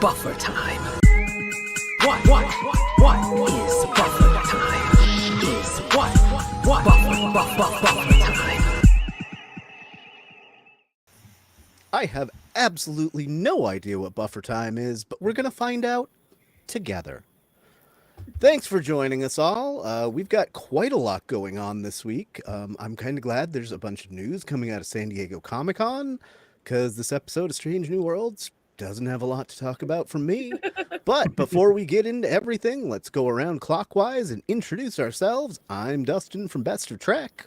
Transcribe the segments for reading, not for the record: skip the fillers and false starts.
buffer time? What is buffer time? Is what buffer time? I have absolutely no idea what buffer time is, but we're going to find out together. Thanks for joining us all. We've got quite a lot going on this week. I'm kind of glad there's a bunch of news coming out of San Diego Comic-Con, because this episode of Strange New Worlds doesn't have a lot to talk about from me. But before we get into everything, let's go around clockwise and introduce ourselves. I'm Dustin from Best of Trek.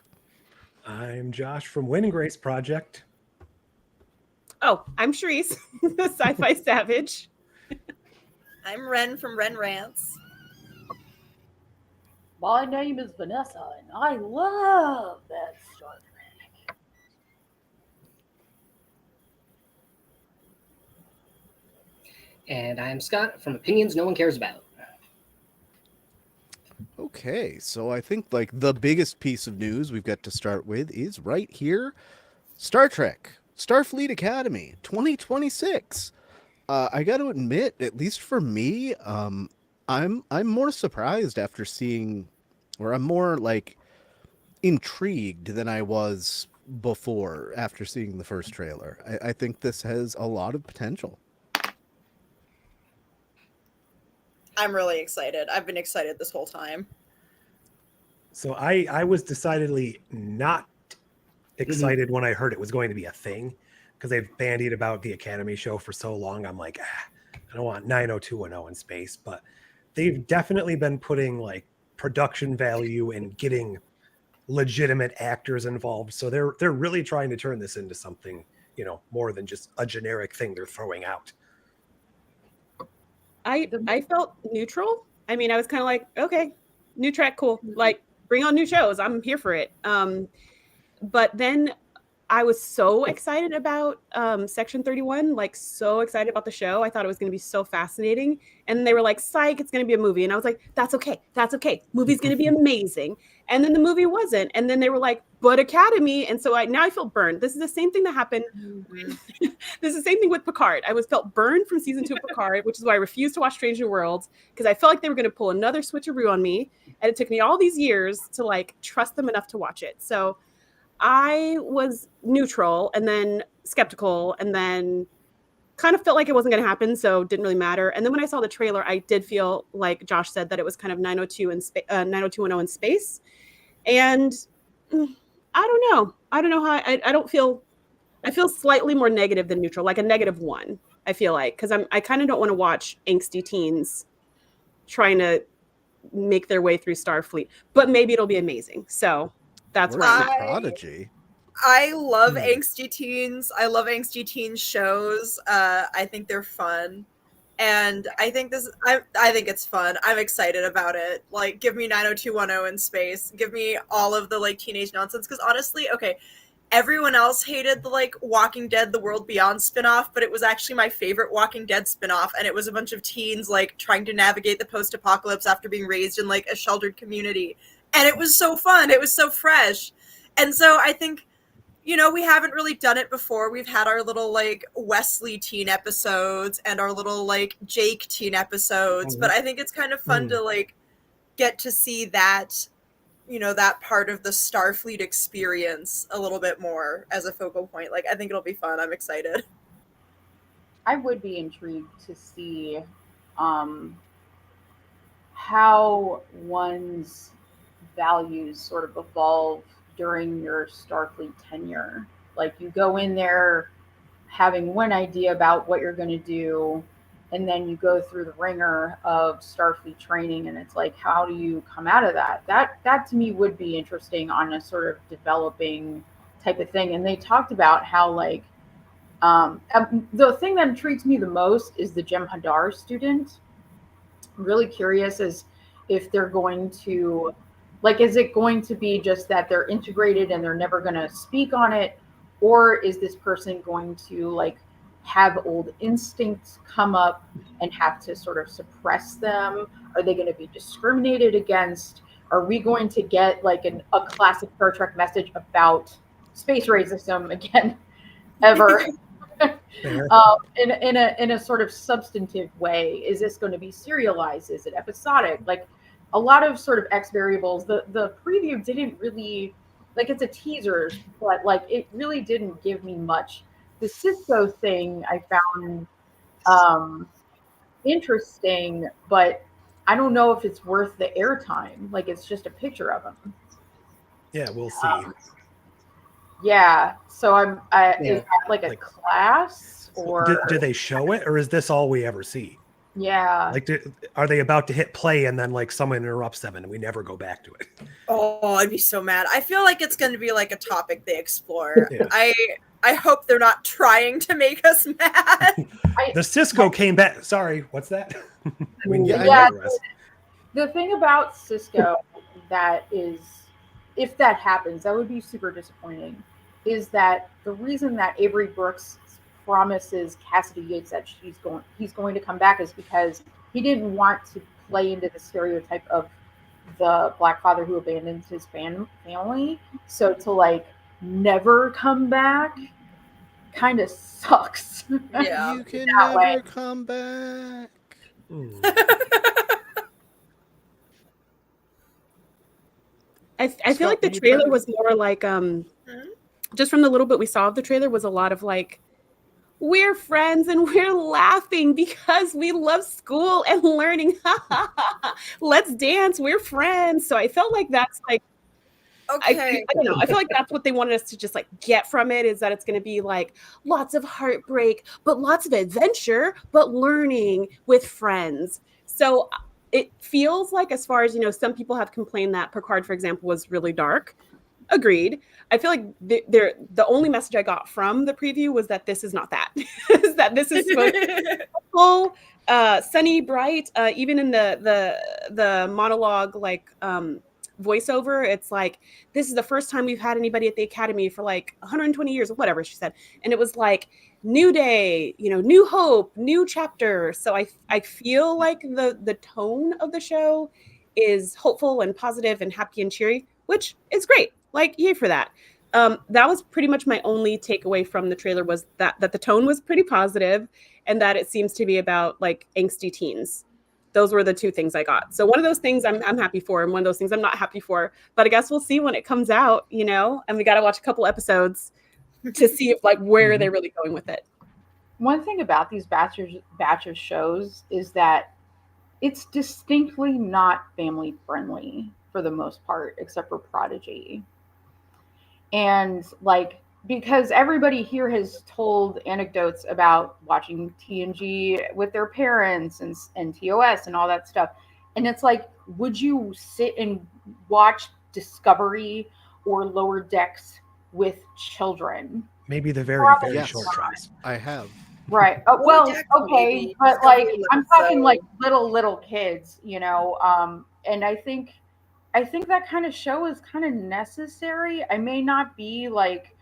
I'm Josh from Win and Grace Project. Oh, I'm Shereese, the sci-fi savage. I'm Ren from Ren Rants. My name is Vanessa, and I love that Star Trek. And I'm Scott from Opinions No One Cares About. Okay, so I think like the biggest piece of news we've got to start with is right here. Star Trek, Starfleet Academy 2026. I got to admit, at least for me, I'm more surprised after seeing, or I'm more like intrigued than I was before after seeing the first trailer. I think this has a lot of potential. I'm really excited. I've been excited this whole time. So I was decidedly not excited when I heard it was going to be a thing, because they've bandied about the Academy show for so long. I'm like, I don't want 90210 in space, but they've definitely been putting like production value and getting legitimate actors involved. So they're really trying to turn this into something, more than just a generic thing they're throwing out. I felt neutral. I mean, I was kind of like, okay, new track, cool. Like, bring on new shows. I'm here for it. But then I was so excited about Section 31, like so excited about the show. I thought it was going to be so fascinating. And they were like, psych, it's going to be a movie. And I was like, that's okay. That's okay. Movie's going to be amazing. And then the movie wasn't. And then they were like, but Academy. And so now I feel burned. This is the same thing that happened. This is the same thing with Picard. I felt burned from season 2 of Picard, which is why I refused to watch Strange New Worlds, because I felt like they were going to pull another switcheroo on me. And it took me all these years to like trust them enough to watch it. So I was neutral and then skeptical and then kind of felt like it wasn't going to happen, so it didn't really matter. And then when I saw the trailer, I did feel like Josh said that it was kind of 90210 in space. And I don't know how I don't feel. I feel slightly more negative than neutral, like a -1. I feel like, because I kind of don't want to watch angsty teens trying to make their way through Starfleet, but maybe it'll be amazing. So that's We're why a prodigy. I love angsty teens. I love angsty teen shows. I think they're fun. And I think I think it's fun. I'm excited about it. Like, give me 90210 in space. Give me all of the like teenage nonsense. Because honestly, okay, everyone else hated the like Walking Dead, The World Beyond spinoff, but it was actually my favorite Walking Dead spinoff. And it was a bunch of teens like trying to navigate the post-apocalypse after being raised in like a sheltered community. And it was so fun. It was so fresh. And so I think, we haven't really done it before. We've had our little like Wesley teen episodes and our little like Jake teen episodes. But I think it's kind of fun to like get to see that, that part of the Starfleet experience a little bit more as a focal point. Like, I think it'll be fun. I'm excited. I would be intrigued to see how one's values sort of evolve during your Starfleet tenure. Like, you go in there having one idea about what you're going to do, and then you go through the ringer of Starfleet training, and it's like, how do you come out of that? That to me would be interesting on a sort of developing type of thing. And they talked about how like the thing that intrigues me the most is the Jem'Hadar student. I'm really curious as if they're going to, like, is it going to be just that they're integrated and they're never going to speak on it? Or is this person going to like have old instincts come up and have to sort of suppress them? Are they going to be discriminated against? Are we going to get like a classic Star Trek message about space racism again, ever? Fair. In a sort of substantive way. Is this going to be serialized? Is it episodic? Like a lot of sort of X variables. The preview didn't really, like, it's a teaser, but like it really didn't give me much. The Cisco thing I found interesting, but I don't know if it's worth the airtime. Like it's just a picture of him. Yeah, we'll see. Yeah. So is Yeah. that like a class or Do they show it, or is this all we ever see? yeah? Like, are they about to hit play and then like someone interrupts them and we never go back to it? Oh, I'd be so mad. I feel like it's going to be like a topic they explore. Yeah. I hope they're not trying to make us mad. The Cisco came back. Sorry, what's that? Yeah, Yeah. digress. The thing about Cisco that is, if that happens, that would be super disappointing, is that the reason that Avery Brooks promises Cassidy Yates that he's going to come back is because he didn't want to play into the stereotype of the black father who abandons his family. So to like never come back kind of sucks. Yeah. You can that never way. come back. Hmm. I feel Scott, like the any trailer preference? was more like just from the little bit we saw of the trailer was a lot of like, we're friends and we're laughing because we love school and learning. Let's dance. We're friends. So I felt like that's like, Okay. I don't know. I feel like that's what they wanted us to just like get from it, is that it's going to be like lots of heartbreak, but lots of adventure, but learning with friends. So it feels like, as far as, you know, some people have complained that Picard, for example, was really dark. Agreed. I feel like the only message I got from the preview was that this is not that. Is that this is supposed to be full, sunny, bright. Even in the monologue, like voiceover, it's like, this is the first time we've had anybody at the academy for like 120 years or whatever she said, and it was like new day, you know, new hope, new chapter. So I feel like the tone of the show is hopeful and positive and happy and cheery, which is great. Like, yay for that. That was pretty much my only takeaway from the trailer, was that the tone was pretty positive and that it seems to be about like angsty teens. Those were the two things I got. So one of those things I'm happy for, and one of those things I'm not happy for. But I guess we'll see when it comes out, you know, and we got to watch a couple episodes to see if like where they're really going with it. One thing about these batch of shows is that it's distinctly not family friendly for the most part, except for Prodigy. And like, because everybody here has told anecdotes about watching TNG with their parents and TOS and all that stuff. And it's like, would you sit and watch Discovery or Lower Decks with children? Maybe the very, very Yes. short tries. I have. Right. Well, Deck, okay, maybe. but like Discovery I'm looks talking so- like little kids, you know. And I think that kind of show is kind of necessary. I may not be like,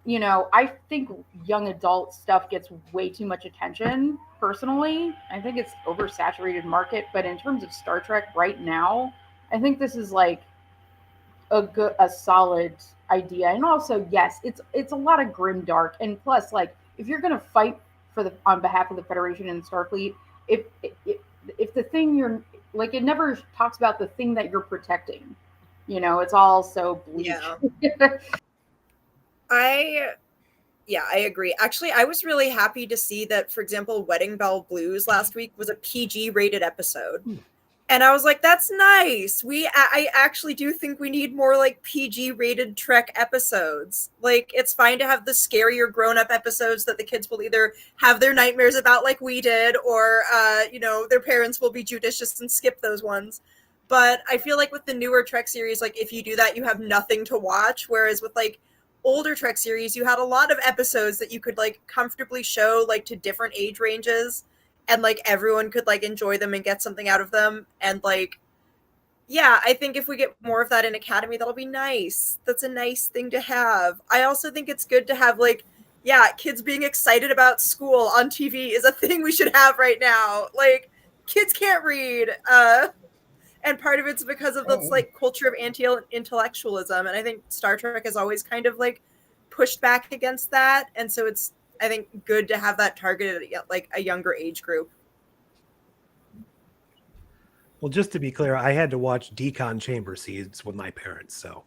you know, I think young adult stuff gets way too much attention personally. I think it's oversaturated market, but in terms of Star Trek right now, I think this is like a solid idea. And also, yes, it's a lot of grim dark, and plus, like, if you're gonna fight on behalf of the Federation and Starfleet, if the thing you're like, it never talks about the thing that you're protecting, you know, it's all so bleak. Yeah. I agree. Actually, I was really happy to see that, for example, Wedding Bell Blues last week was a PG rated episode. And I was like, that's nice. I actually do think we need more like PG rated Trek episodes. Like, it's fine to have the scarier grown up episodes that the kids will either have their nightmares about like we did, or, you know, their parents will be judicious and skip those ones. But I feel like with the newer Trek series, like if you do that, you have nothing to watch. Whereas with like older Trek series, you had a lot of episodes that you could like comfortably show like to different age ranges. And like everyone could like enjoy them and get something out of them. And like, yeah, I think if we get more of that in Academy, that'll be nice. That's a nice thing to have. I also think it's good to have like, yeah, kids being excited about school on TV is a thing we should have right now. Like, kids can't read. And part of it's because of this like culture of anti-intellectualism. And I think Star Trek has always kind of like pushed back against that. And so it's, I think good to have that targeted at like a younger age group. Well, just to be clear, I had to watch Decon Chamber Seeds with my parents, so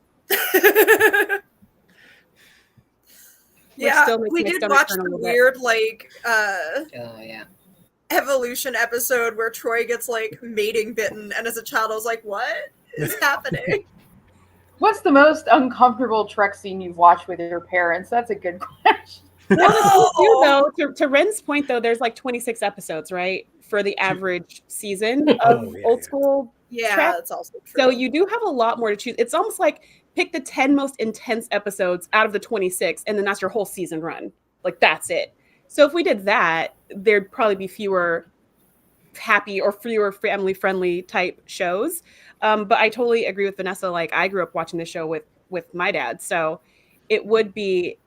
Yeah, still makes we my did stomach watch turn a the little bit. weird like Yeah. evolution episode where Troy gets like mating bitten, and as a child I was like, what is happening? What's the most uncomfortable Trek scene you've watched with your parents? That's a good question. Well, the thing too, though, to Ren's point, though, there's like 26 episodes, right, for the average season of old school Yeah, Trek. that's also true. So you do have a lot more to choose. It's almost like pick the 10 most intense episodes out of the 26, and then that's your whole season run. Like, that's it. So if we did that, there'd probably be fewer happy or fewer family-friendly type shows. But I totally agree with Vanessa. Like, I grew up watching the show with my dad. So it would be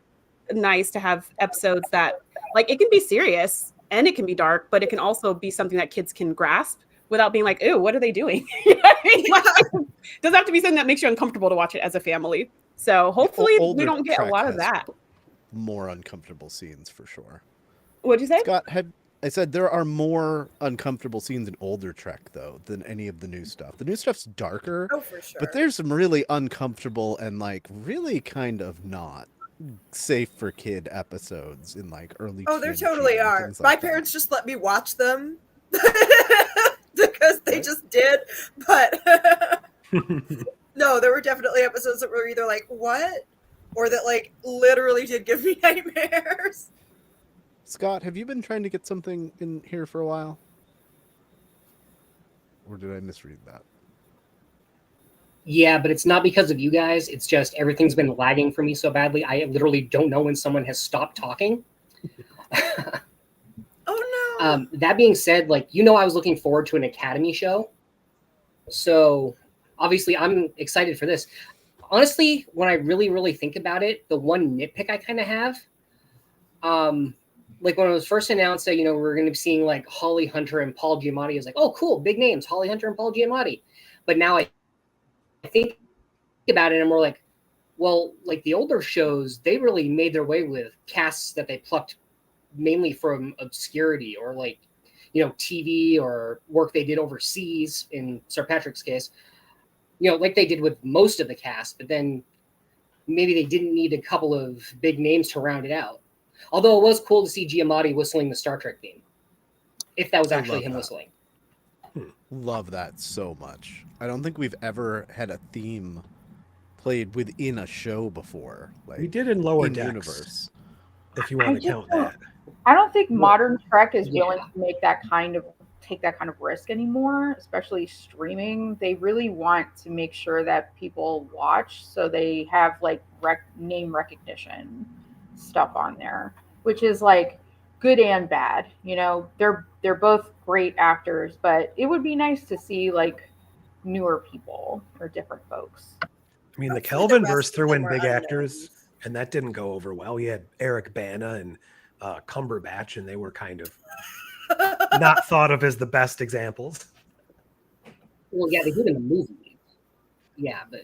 nice to have episodes that, like, it can be serious and it can be dark, but it can also be something that kids can grasp without being like, "Ooh, what are they doing?" You know what I mean? Like, it doesn't have to be something that makes you uncomfortable to watch it as a family. So hopefully we Older don't get a Trek lot of has that. More uncomfortable scenes for sure. What'd you say? Scott, I said there are more uncomfortable scenes in older Trek though than any of the new stuff. The new stuff's darker, Oh, for sure. but there's some really uncomfortable and like really kind of not safe for kid episodes in like early. Oh, there teen totally teen, are. things My like that. parents just let me watch them because they Right. just did. But no, there were definitely episodes that were either like, what? Or that like literally did give me nightmares. Scott, have you been trying to get something in here for a while? Or did I misread that? Yeah, but it's not because of you guys. It's just everything's been lagging for me so badly. I literally don't know when someone has stopped talking. Oh no. That being said, like, you know, I was looking forward to an Academy show. So obviously I'm excited for this. Honestly, when I really, really think about it, the one nitpick I kind of have, like when it was first announced that, you know, we're going to be seeing like Holly Hunter and Paul Giamatti, I was like, oh, cool, big names, Holly Hunter and Paul Giamatti. But now I think about it and we're like, well, like the older shows, they really made their way with casts that they plucked mainly from obscurity or like, you know, TV or work they did overseas in Sir Patrick's case, you know, like they did with most of the cast, but then maybe they didn't need a couple of big names to round it out. Although it was cool to see Giamatti whistling the Star Trek theme, if that was I actually love him that. whistling. Love that so much. I don't think we've ever had a theme played within a show before. Like we did in Lower in Decks, universe. if you want to just count don't- that. I don't think modern Trek is Yeah. willing to take that kind of risk anymore, especially streaming. They really want to make sure that people watch, so they have like name recognition stuff on there, which is like good and bad. You know, they're both great actors, but it would be nice to see like newer people or different folks. I mean, the Hopefully the Kelvin rest verse of threw them in are big unknowns. actors, and that didn't go over well. You had Eric Bana and Cumberbatch, and they were kind of not thought of as the best examples. Well, yeah, they did in the movie. Yeah, but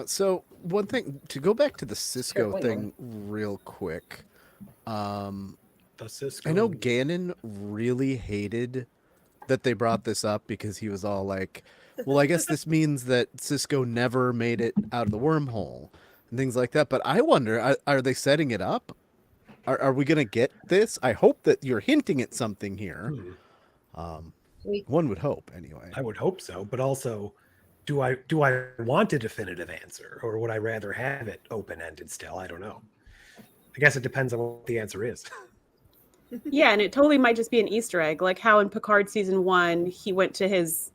So one thing to go back to the Cisco wait, thing real quick. The Cisco. I know Gannon really hated that they brought this up because he was all like, well, I guess this means that Cisco never made it out of the wormhole and things like that. But I wonder, are they setting it up? Are we going to get this? I hope that you're hinting at something here. One would hope anyway. I would hope so, but also, do I want a definitive answer, or would I rather have it open-ended still? I don't know. I guess it depends on what the answer is. Yeah, and it totally might just be an Easter egg, like how in Picard season 1, he went to his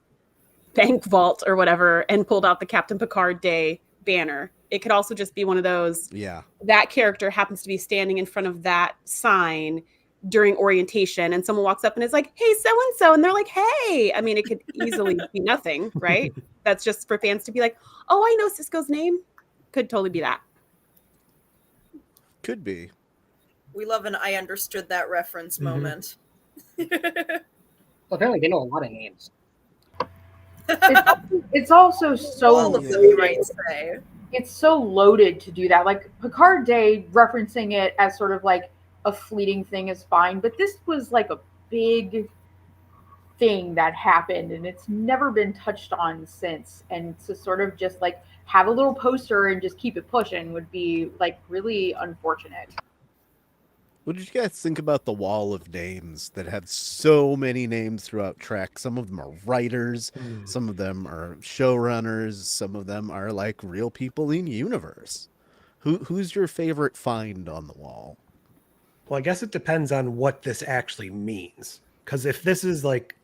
bank vault or whatever and pulled out the Captain Picard Day banner. It could also just be one of those. Yeah. That character happens to be standing in front of that sign during orientation, and someone walks up and is like, "Hey, so and so," and they're like, "Hey." I mean, it could easily be nothing, right? That's just for fans to be like, "Oh, I know Cisco's name." Could totally be that. Could be. We love an I understood that reference moment. well, apparently they know a lot of names. It's also so All of them, you might say. it's so loaded to do that. Like Picard Day, referencing it as sort of like a fleeting thing is fine, but this was like a big thing that happened and it's never been touched on since. And to sort of just like have a little poster and just keep it pushing would be like really unfortunate. What did you guys think about the wall of names that have so many names throughout Trek? Some of them are writers, some of them are showrunners, some of them are like real people in universe. Who's your favorite find on the wall? Well, I guess it depends on what this actually means. Because if this is like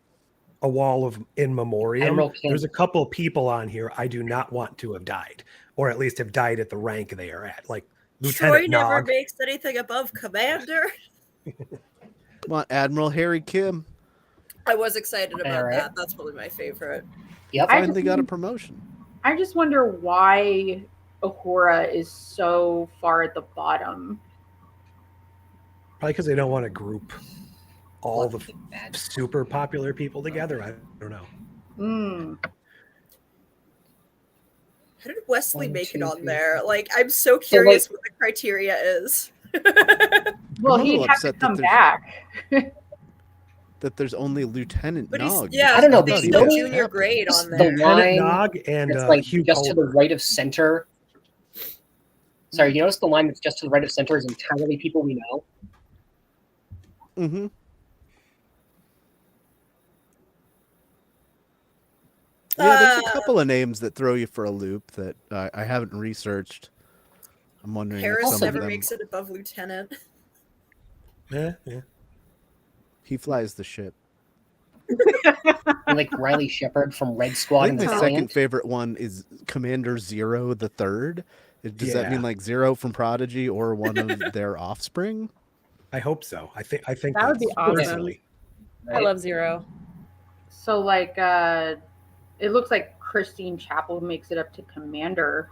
a wall of in memoriam, Admiral King. there's a couple of people on here I do not want to have died, or at least have died at the rank they are at. Like Troy Lieutenant never Nog. makes anything above commander. Come on, Admiral Harry Kim. I was excited about Alright. that. That's probably my favorite. Yep. Finally got a promotion. I just wonder why Uhura is so far at the bottom. Probably because they don't want to group all the Bad. super popular people together. I don't know. Mm. How did Wesley 1, make it 2, on 3, there? 4. Like, I'm so curious what the criteria is. Well, I'm a he'd little have to upset that come there's- back. That there's only Lieutenant But he's, Nog. yeah, I don't know, there's but no you know- junior grade on The there. Lieutenant line Nog and It's like Hugh just to the Culber. right of center. Sorry, you notice the line that's just to the right of center is entirely people we know. Mm-hmm. Yeah, there's a couple of names that throw you for a loop that I haven't researched. I'm wondering if Harris some never of them... makes it above lieutenant. Yeah. He flies the ship. And like Riley Shepard from Red Squad I and think the my Valiant. second favorite one is Commander Zero the Third. Does that Yeah. mean like Zero from Prodigy or one of their offspring? I hope so. I think That would be that's awesome. personally. I love Zero. So like it looks like Christine Chapel makes it up to commander.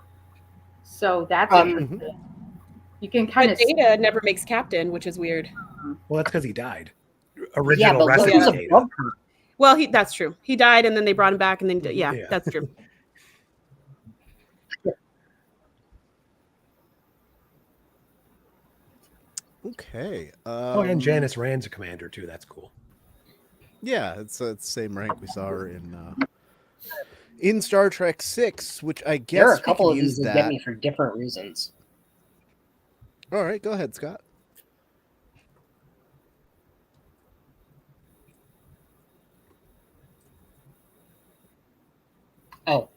So that's interesting. You can kind But of Data never makes captain, which is weird. Well, that's because he died. Yeah, Original but look recipe who's data. above her. Well, that's true. He died and then they brought him back and then yeah. Yeah. That's true. Okay. Oh, and Janice Rand's a commander too. That's cool. Yeah, it's the same rank we saw her in Star Trek 6, which I guess There are a we couple can of use these that that. get me for different reasons. All right, go ahead, Scott. Oh,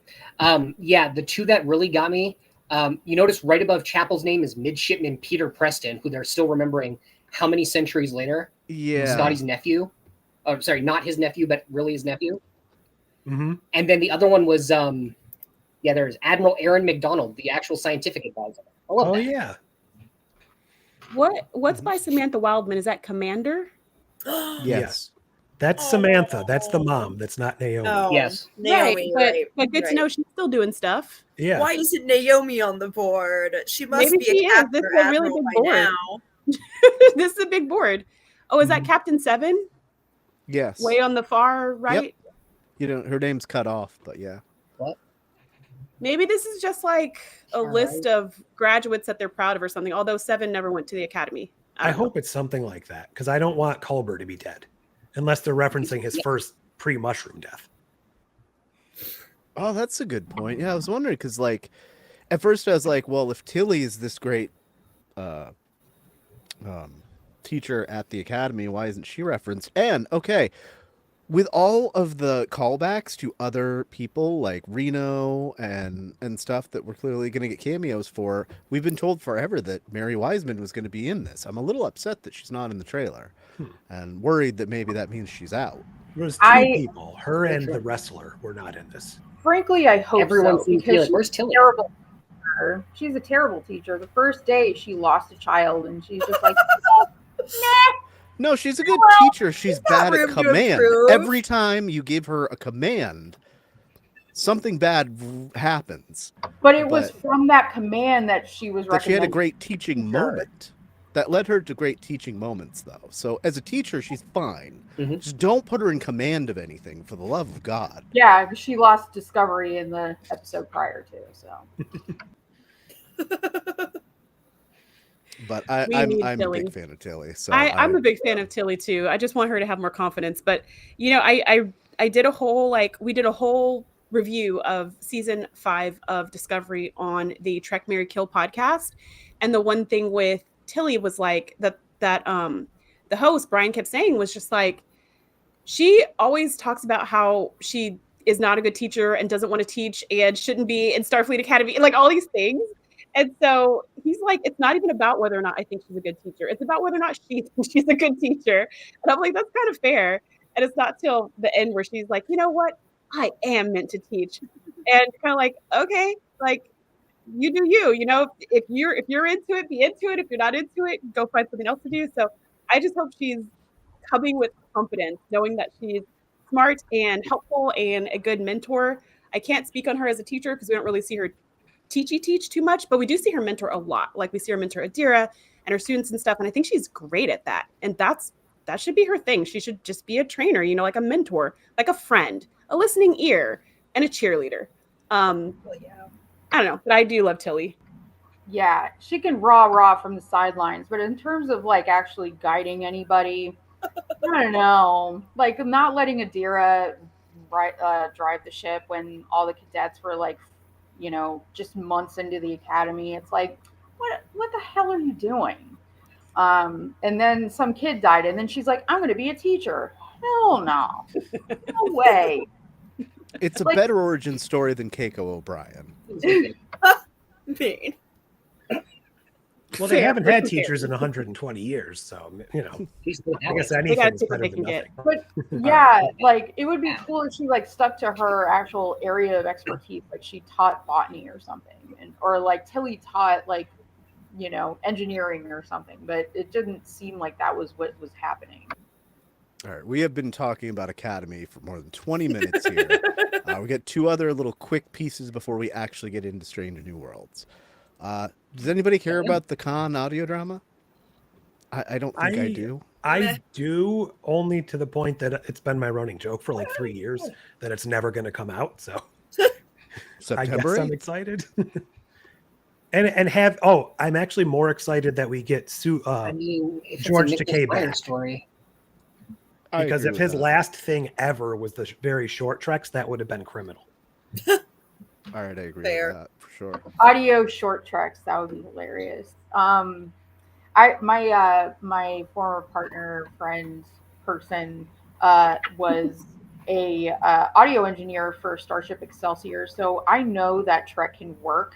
yeah, the two that really got me. You notice right above Chapel's name is Midshipman Peter Preston, who they're still remembering how many centuries later? Yeah. Scotty's nephew. Oh, sorry, not his nephew, but really his nephew. Mm-hmm. And then the other one was, there's Admiral Aaron McDonald, the actual scientific advisor. I love Oh that. yeah. What's by Samantha Wildman? Is that Commander? Yes. That's Samantha. That's the mom. That's not Naomi. Oh, Yes. Naomi, right. But good to know she's still doing stuff. Yeah. Why isn't Naomi on the board? She must Maybe be she a is. captain This or is a really admiral big by board. now. This is a big board. Oh, is that Captain Seven? Yes. Way on the far right? You know, her name's cut off, but yeah. Maybe this is just like a All list of graduates that they're proud of or something, although Seven never went to the academy. I hope it's something like that because I don't want Culber to be dead, unless they're referencing his first pre-mushroom death. Oh, that's a good point. Yeah, I was wondering because, like, at first I was like, well, if Tilly is this great teacher at the academy, why isn't she referenced? And okay, with all of the callbacks to other people like Reno and stuff that we're clearly going to get cameos for, we've been told forever that Mary Wiseman was going to be in this. I'm a little upset that she's not in the trailer, and worried that maybe that means she's out. There was two I- people, her and the wrestler, were not in this. frankly I hope Everyone so seems to be because like, she's where's a Tilly? terrible teacher. She's a terrible teacher. The first day she lost a child and she's just like No, she's a good Well, teacher. She's got bad at room to command. improve. Every time you give her a command, something bad happens. But it was But- from that command that she was That she had a recommended. great teaching Sure. moment. That led her to great teaching moments, though. So as a teacher, she's fine. Mhm. Just don't put her in command of anything, for the love of God. Yeah, she lost Discovery in the episode prior to, so. But We I'm need a Tilly. big fan of Tilly. So I'm a big fan of Tilly too. I just want her to have more confidence. But I did a whole we did a whole review of season 5 of Discovery on the Trek Mary Kill podcast. And the one thing with Tilly was like that the host Brian kept saying was just like she always talks about how she is not a good teacher and doesn't want to teach and shouldn't be in Starfleet Academy, like all these things. And so he's like, it's not even about whether or not I think she's a good teacher. It's about whether or not she thinks she's a good teacher. And I'm like, that's kind of fair. And it's not till the end where she's like, you know what? I am meant to teach. And kind of like, okay, like you do you, if you're into it, be into it. If you're not into it, go find something else to do. So I just hope she's coming with confidence, knowing that she's smart and helpful and a good mentor. I can't speak on her as a teacher because we don't really see her teach too much, but we do see her mentor a lot. Like we see her mentor Adira and her students and stuff. And I think she's great at that. And that should be her thing. She should just be a trainer, like a mentor, like a friend, a listening ear, and a cheerleader. Well, yeah. I don't know, but I do love Tilly. Yeah, she can rah from the sidelines, but in terms of like actually guiding anybody, I don't know. Like not letting Adira drive the ship when all the cadets were like, just months into the academy. It's like, what the hell are you doing? And then some kid died, and then she's like, I'm going to be a teacher. Hell no, no way. it's a better origin story than Keiko O'Brien. Mean. Well, they haven't had teachers in 120 years, so I guess anything's better than nothing. But yeah, like it would be cool if she like stuck to her actual area of expertise, like she taught botany or something, or like Tilly taught like engineering or something. But it didn't seem like that was what was happening. All right, we have been talking about Academy for more than 20 minutes here. We got 2 other little quick pieces before we actually get into Strange New Worlds. Does anybody care about the Khan audio drama? I don't think I do. I do, only to the point that it's been my running joke for like 3 years that it's never going to come out. So I guess I'm excited. and I'm actually more excited that we get George Takei back. Story. Because if his last thing ever was the very short treks, that would have been criminal. All right, I agree Fair. with that for sure. Audio short treks, that would be hilarious. My former partner, friend, person was a audio engineer for Starship Excelsior, so I know that Trek can work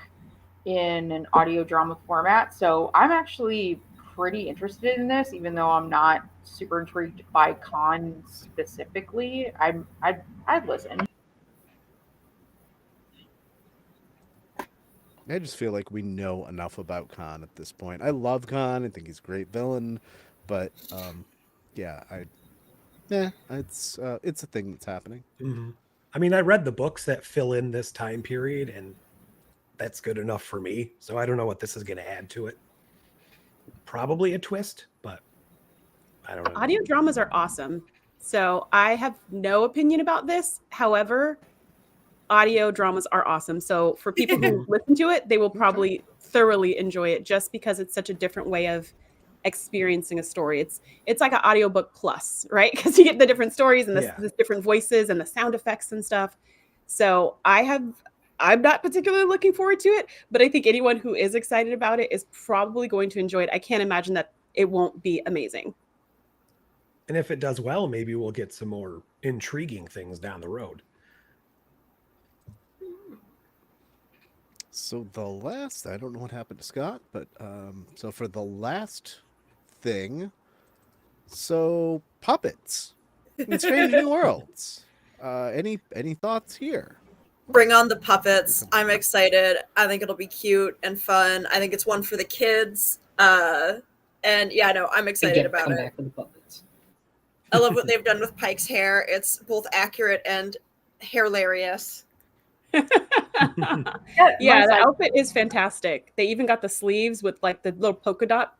in an audio drama format. So I'm actually pretty interested in this, even though I'm not super intrigued by Khan specifically. I'd listen. I just feel like we know enough about Khan at this point. I love Khan. I think he's a great villain, but it's a thing that's happening. Mm-hmm. I mean, I read the books that fill in this time period, and that's good enough for me. So I don't know what this is going to add to it. Probably a twist, but I don't know. Audio dramas are awesome. So I have no opinion about this. However, audio dramas are awesome. So for people who listen to it, they will probably thoroughly enjoy it just because it's such a different way of experiencing a story. It's like an audiobook plus, right? Because you get the different stories and the different voices and the sound effects and stuff. So I'm not particularly looking forward to it, but I think anyone who is excited about it is probably going to enjoy it. I can't imagine that it won't be amazing. And if it does well, maybe we'll get some more intriguing things down the road. So I don't know what happened to Scott, but so for the last thing, so puppets in Strange New Worlds. Any thoughts here? Bring on the puppets. I'm excited. I think it'll be cute and fun. I think it's one for the kids. I'm excited about it. Back with the puppets. I love what they've done with Pike's hair. It's both accurate and hilarious. Yeah, the outfit is fantastic. They even got the sleeves with like the little polka dot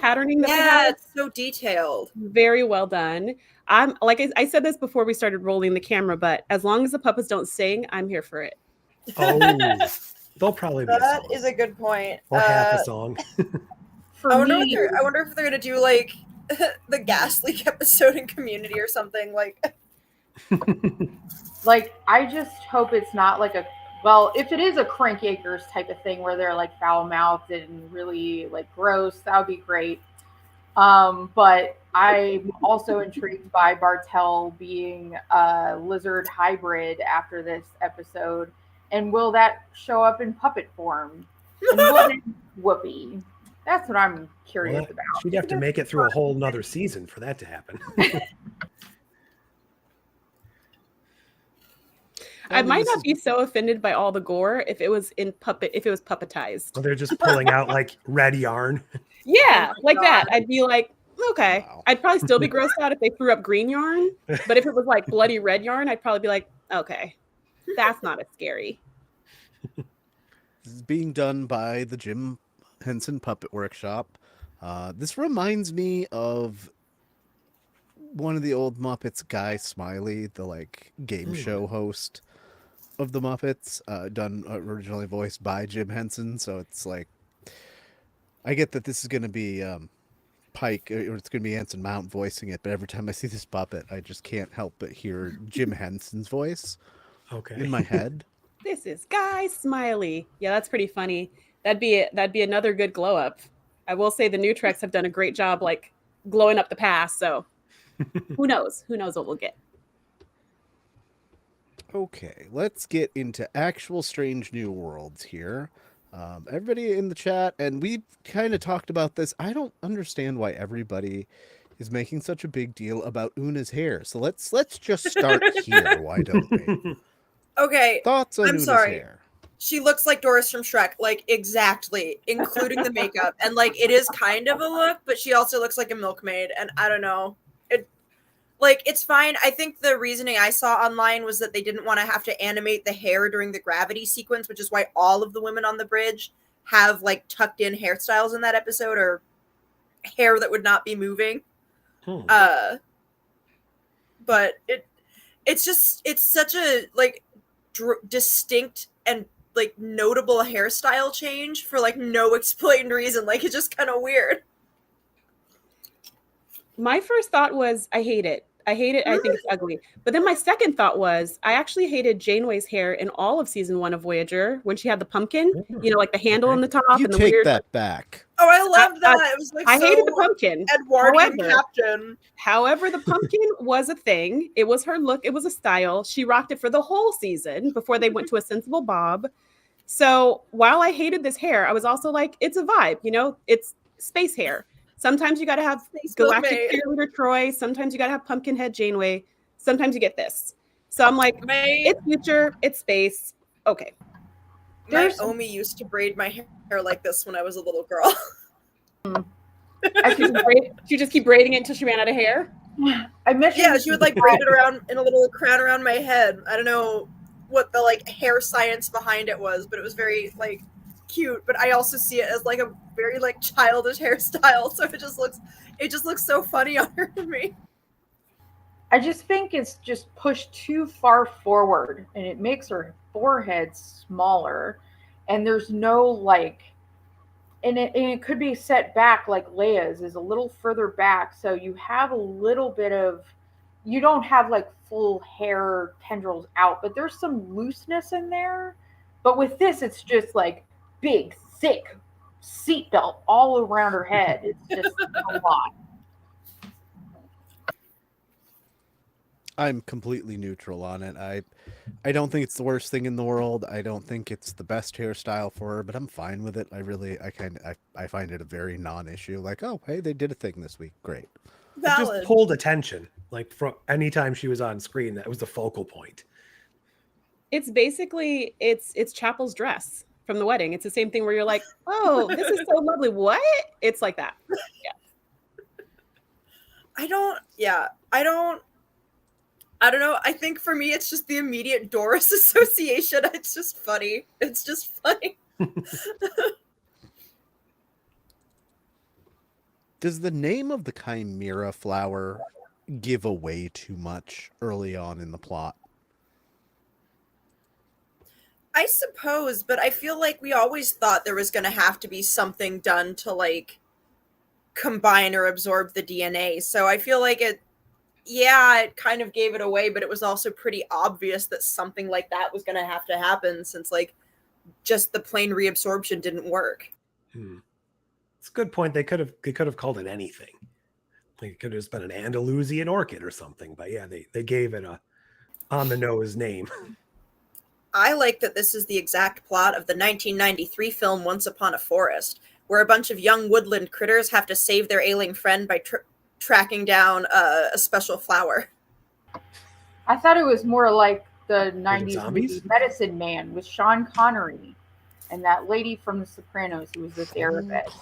patterning that they Yeah, have. it's so detailed. Very well done. I'm like I said this before we started rolling the camera, but as long as the puppets don't sing, I'm here for it. Oh, they'll probably be a That song is a good point. or half a song. For I wonder me, if they're gonna do like the gas leak episode in Community or something. Like, like I just hope it's not like a well, if it is a Crank Acres type of thing where they're like foul mouthed and really like gross, that would be great. But I'm also intrigued by Bartel being a lizard hybrid after this episode. And will that show up in puppet form? And will it Whoopi? That's what I'm curious Well, about. she'd have to make it through a whole nother season for that to happen. I might not be so offended by all the gore if it was puppetized. So they're just pulling out like red yarn. Yeah, Oh my like that. God. I'd be like, okay. Wow. I'd probably still be grossed out if they threw up green yarn. But if it was like bloody red yarn, I'd probably be like, okay, that's not as scary. This is being done by the Jim Henson Puppet Workshop. This reminds me of one of the old Muppets, Guy Smiley, the like game show host of the Muppets, done originally voiced by Jim Henson. So it's like, I get that this is going to be Pike, or it's going to be Anson Mount voicing it, but every time I see this puppet, I just can't help but hear Jim Henson's voice in my head. This is Guy Smiley. Yeah, that's pretty funny. That'd be another good glow up. I will say the new Treks have done a great job like glowing up the past, so who knows? Who knows what we'll get? Okay, let's get into actual Strange New Worlds here. Everybody in the chat, and we've kind of talked about this. I don't understand why everybody is making such a big deal about Una's hair. So let's just start here. Why don't we? okay, Thoughts on I'm Una's sorry. hair? She looks like Doris from Shrek, like exactly, including the makeup. And like it is kind of a look, but she also looks like a milkmaid. And I don't know. It's fine. I think the reasoning I saw online was that they didn't want to have to animate the hair during the gravity sequence, which is why all of the women on the bridge have like tucked in hairstyles in that episode or hair that would not be moving. But it's such a like distinct and like notable hairstyle change for like no explained reason. Like it's just kind of weird. My first thought was, I hate it. I hate it. I think it's ugly. But then my second thought was, I actually hated Janeway's hair in all of season 1 of Voyager when she had the pumpkin, like the handle on the top You and the take weird. that back. Oh, I loved that. It was like I so hated the pumpkin. Edwardian captain. However, the pumpkin was a thing. It was her look. It was a style. She rocked it for the whole season before they went to a sensible bob. So while I hated this hair, I was also like, it's a vibe. It's space hair. Sometimes you got to have Galactic Cheerleader Troy. Sometimes you got to have Pumpkinhead Janeway. Sometimes you get this. So I'm like, it's future, it's space. Okay. My Omi used to braid my hair like this when I was a little girl. She just keep braiding it until she ran out of hair. Yeah, she would like braid it around in a little crown around my head. I don't know what the like hair science behind it was, but it was very like cute. But I also see it as like a very like childish hairstyle, so it just looks so funny on her to me. I just think it's just pushed too far forward and it makes her forehead smaller, and there's no like, and it could be set back like Leia's is a little further back, so you have a little bit of, you don't have like full hair tendrils out, but there's some looseness in there. But with this, it's just like big, thick seatbelt all around her head. It's just a lot. I'm completely neutral on it. I don't think it's the worst thing in the world. I don't think it's the best hairstyle for her, but I'm fine with it. I find it a very non-issue. Like, oh, hey, they did a thing this week. Great. It just pulled attention. Like from anytime she was on screen, that was the focal point. It's basically it's Chapel's dress from the wedding. It's the same thing where you're like, oh, this is so lovely. What? It's like that. Yeah. I don't know. I think for me, it's just the immediate Doris association. It's just funny. Does the name of the chimera flower give away too much early on in the plot? I suppose, but I feel like we always thought there was going to have to be something done to like combine or absorb the DNA. So I feel like it kind of gave it away, but it was also pretty obvious that something like that was going to have to happen since like just the plain reabsorption didn't work. It's a good point. They could have called it anything. Like it could have just been an Andalusian orchid or something. But yeah, they gave it a on the nose name. I like that this is the exact plot of the 1993 film Once Upon a Forest, where a bunch of young woodland critters have to save their ailing friend by tracking down a special flower. I thought it was more like the the 90s zombies? movie Medicine Man with Sean Connery and that lady from The Sopranos who was the therapist.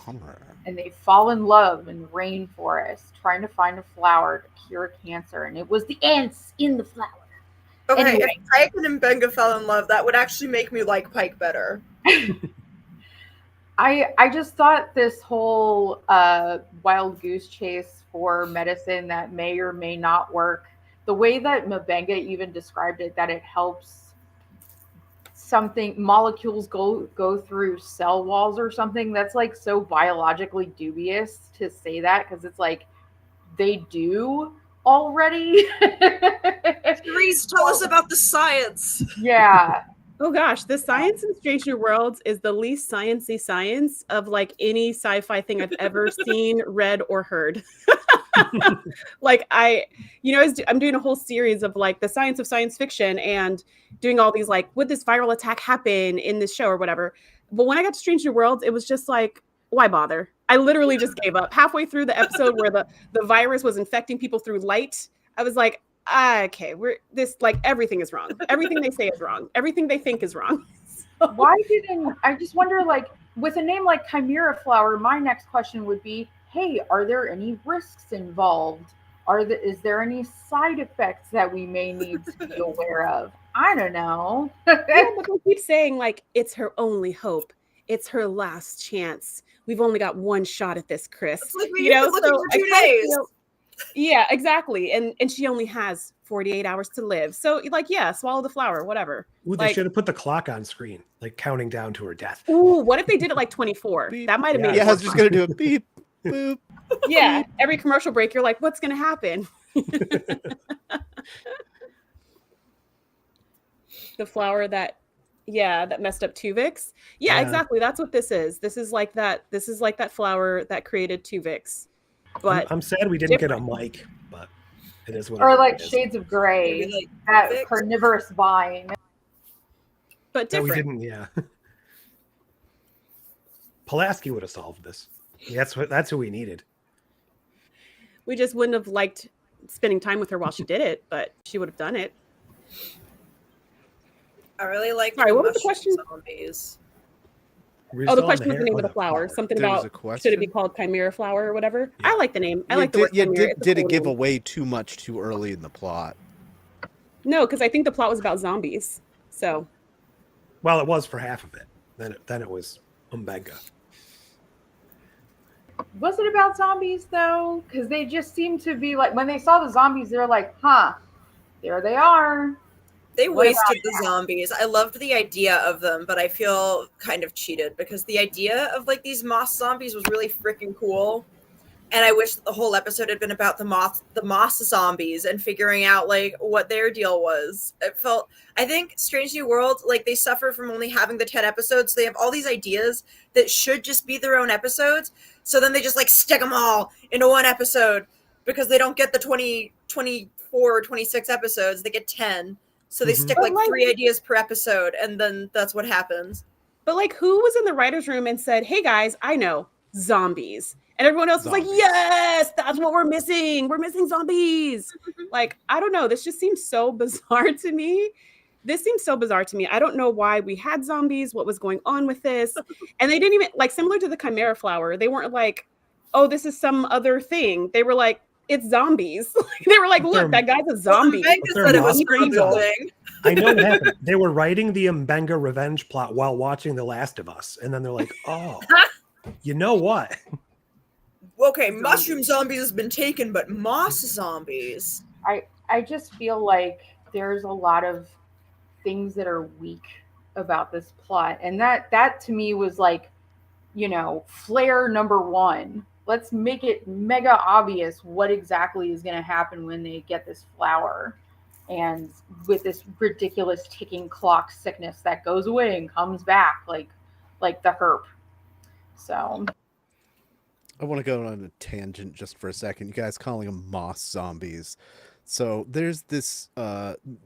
And they fall in love in the rainforest trying to find a flower to cure cancer. And it was the ants in the flower. Okay, Anyway. if Pike and Mbenga fell in love, that would actually make me like Pike better. I just thought this whole wild goose chase for medicine that may or may not work, the way that Mbenga even described it, that it helps something, molecules go through cell walls or something, that's like so biologically dubious to say that, because it's like they do already. Shereese, tell us about the science. Yeah. Oh gosh, the science in Strange New Worlds is the least sciencey science of like any sci-fi thing I've ever seen, read, or heard. Like I'm doing a whole series of like the science of science fiction and doing all these like, would this viral attack happen in this show or whatever? But when I got to Strange New Worlds, it was just like, why bother? I literally just gave up halfway through the episode where the virus was infecting people through light. I was like, okay, everything is wrong. Everything they say is wrong. Everything they think is wrong. Why didn't I just wonder, like, with a name like Chimera Flower, my next question would be, hey, are there any risks involved? Is there any side effects that we may need to be aware of? I don't know. Yeah, but they keep saying like it's her only hope. It's her last chance. We've only got one shot at this, Chris. It's like we've been looking for 2 days. Yeah, exactly. And she only has 48 hours to live. So like, yeah, swallow the flower, whatever. Ooh, they Like, should have put the clock on screen, like counting down to her death. ooh, what if they did it like 24? Beep. That might have made Yeah, it I was more just fun. gonna do a beep, boop. Yeah, every commercial break, you're like, what's gonna happen? The flower that messed up Tuvix. Yeah, Yeah. exactly. That's what this is. This is like that flower that created Tuvix. But I'm sad we didn't get a mic, but it is what Or it like is. Shades of Grey, Maybe, like, that fix. carnivorous vine. but That we different. didn't, yeah. Pulaski would have solved this. That's who we needed. We just wouldn't have liked spending time with her while she did it, but she would have done it. I really like Sorry, the what was the mushroom question? zombies. We're Oh, still the on question was the hair- name of oh, the flower. Something There was about a should it be question? called chimera flower or whatever. Yeah. I like the name. I Yeah, like the word chimera. It's a did it cool give name. away too much too early in the plot? No, because I think the plot was about zombies. So Well, it was for half of it. Then it was Mbenga. Was it about zombies though? Because they just seemed to be like, when they saw the zombies, they're like, huh, there they are. They What about wasted the zombies. I loved the idea of them, but I feel kind of cheated because the idea of like these moss zombies was really freaking cool. And I wish that the whole episode had been about the moss zombies and figuring out like what their deal was. I think Strange New World, like they suffer from only having the 10 episodes. So they have all these ideas that should just be their own episodes. So then they just like stick them all into one episode because they don't get the 20, 24 or 26 episodes. They get 10. So they Mhm. stick But, like 3 ideas per episode. And then that's what happens. but like who was in the writer's room and said, hey guys, I know zombies. And everyone else was like, Zombies. yes, that's what we're missing. We're missing zombies. Like, I don't know. This just seems so bizarre to me. I don't know why we had zombies, what was going on with this. And they didn't even, like, similar to the chimera flower, they weren't like, oh, this is some other thing. They were like, it's zombies. They were like, look, that guy's a zombie. Meg But said they're it was moss screens a on. thing. I know what happened. They were writing the Mbenga revenge plot while watching The Last of Us. And then they're like, oh, you know what? Okay, mushroom zombies has been taken, but moss zombies. I just feel like there's a lot of things that are weak about this plot, and that to me was like, flair number one. Let's make it mega obvious what exactly is going to happen when they get this flower, and with this ridiculous ticking clock sickness that goes away and comes back like the herp. So I want to go on a tangent just for a second. You guys calling them moss zombies. So there's this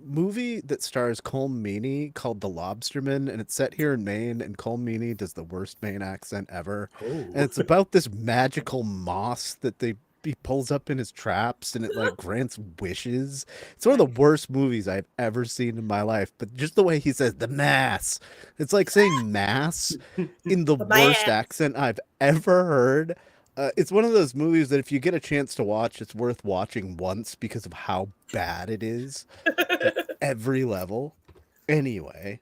movie that stars Colm Meaney called The Lobsterman, and it's set here in Maine, and Colm Meaney does the worst Maine accent ever. Oh. And it's about this magical moss that he pulls up in his traps, and it like grants wishes. It's one of the worst movies I've ever seen in my life. But just the way he says the mass, it's like saying mass in the worst accent I've ever heard. It's one of those movies that if you get a chance to watch, it's worth watching once because of how bad it is at every level. Anyway.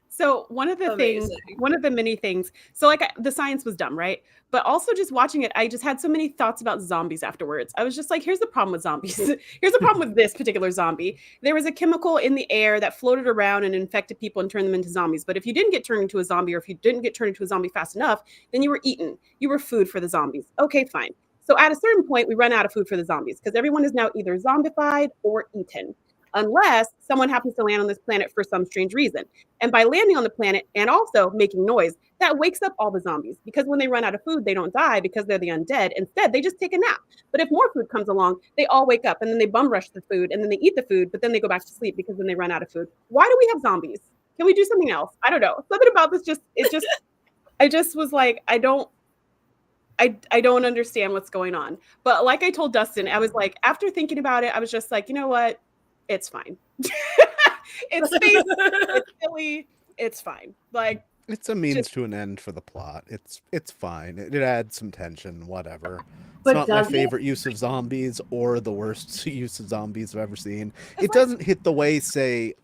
So one of the many things, so like the science was dumb, right? But also just watching it, I just had so many thoughts about zombies afterwards. I was just like, here's the problem with zombies. Here's the problem with this particular zombie. There was a chemical in the air that floated around and infected people and turned them into zombies. But if you didn't get turned into a zombie, or if you didn't get turned into a zombie fast enough, then you were eaten. You were food for the zombies. Okay, fine. So at a certain point, we run out of food for the zombies because everyone is now either zombified or eaten, unless someone happens to land on this planet for some strange reason. And by landing on the planet and also making noise, that wakes up all the zombies, because when they run out of food, they don't die because they're the undead. Instead, they just take a nap. But if more food comes along, they all wake up and then they bum rush the food and then they eat the food, but then they go back to sleep because then they run out of food. Why do we have zombies? Can we do something else? I don't know. Something about this I just was like, I don't understand what's going on. But like I told Dustin, I was like, after thinking about it, I was just like, you know what? It's fine. It's space. It's silly. It's fine. Like, it's a means to an end for the plot. It's fine. It adds some tension, whatever. It's not my favorite use of zombies or the worst use of zombies I've ever seen. It doesn't hit the way, say,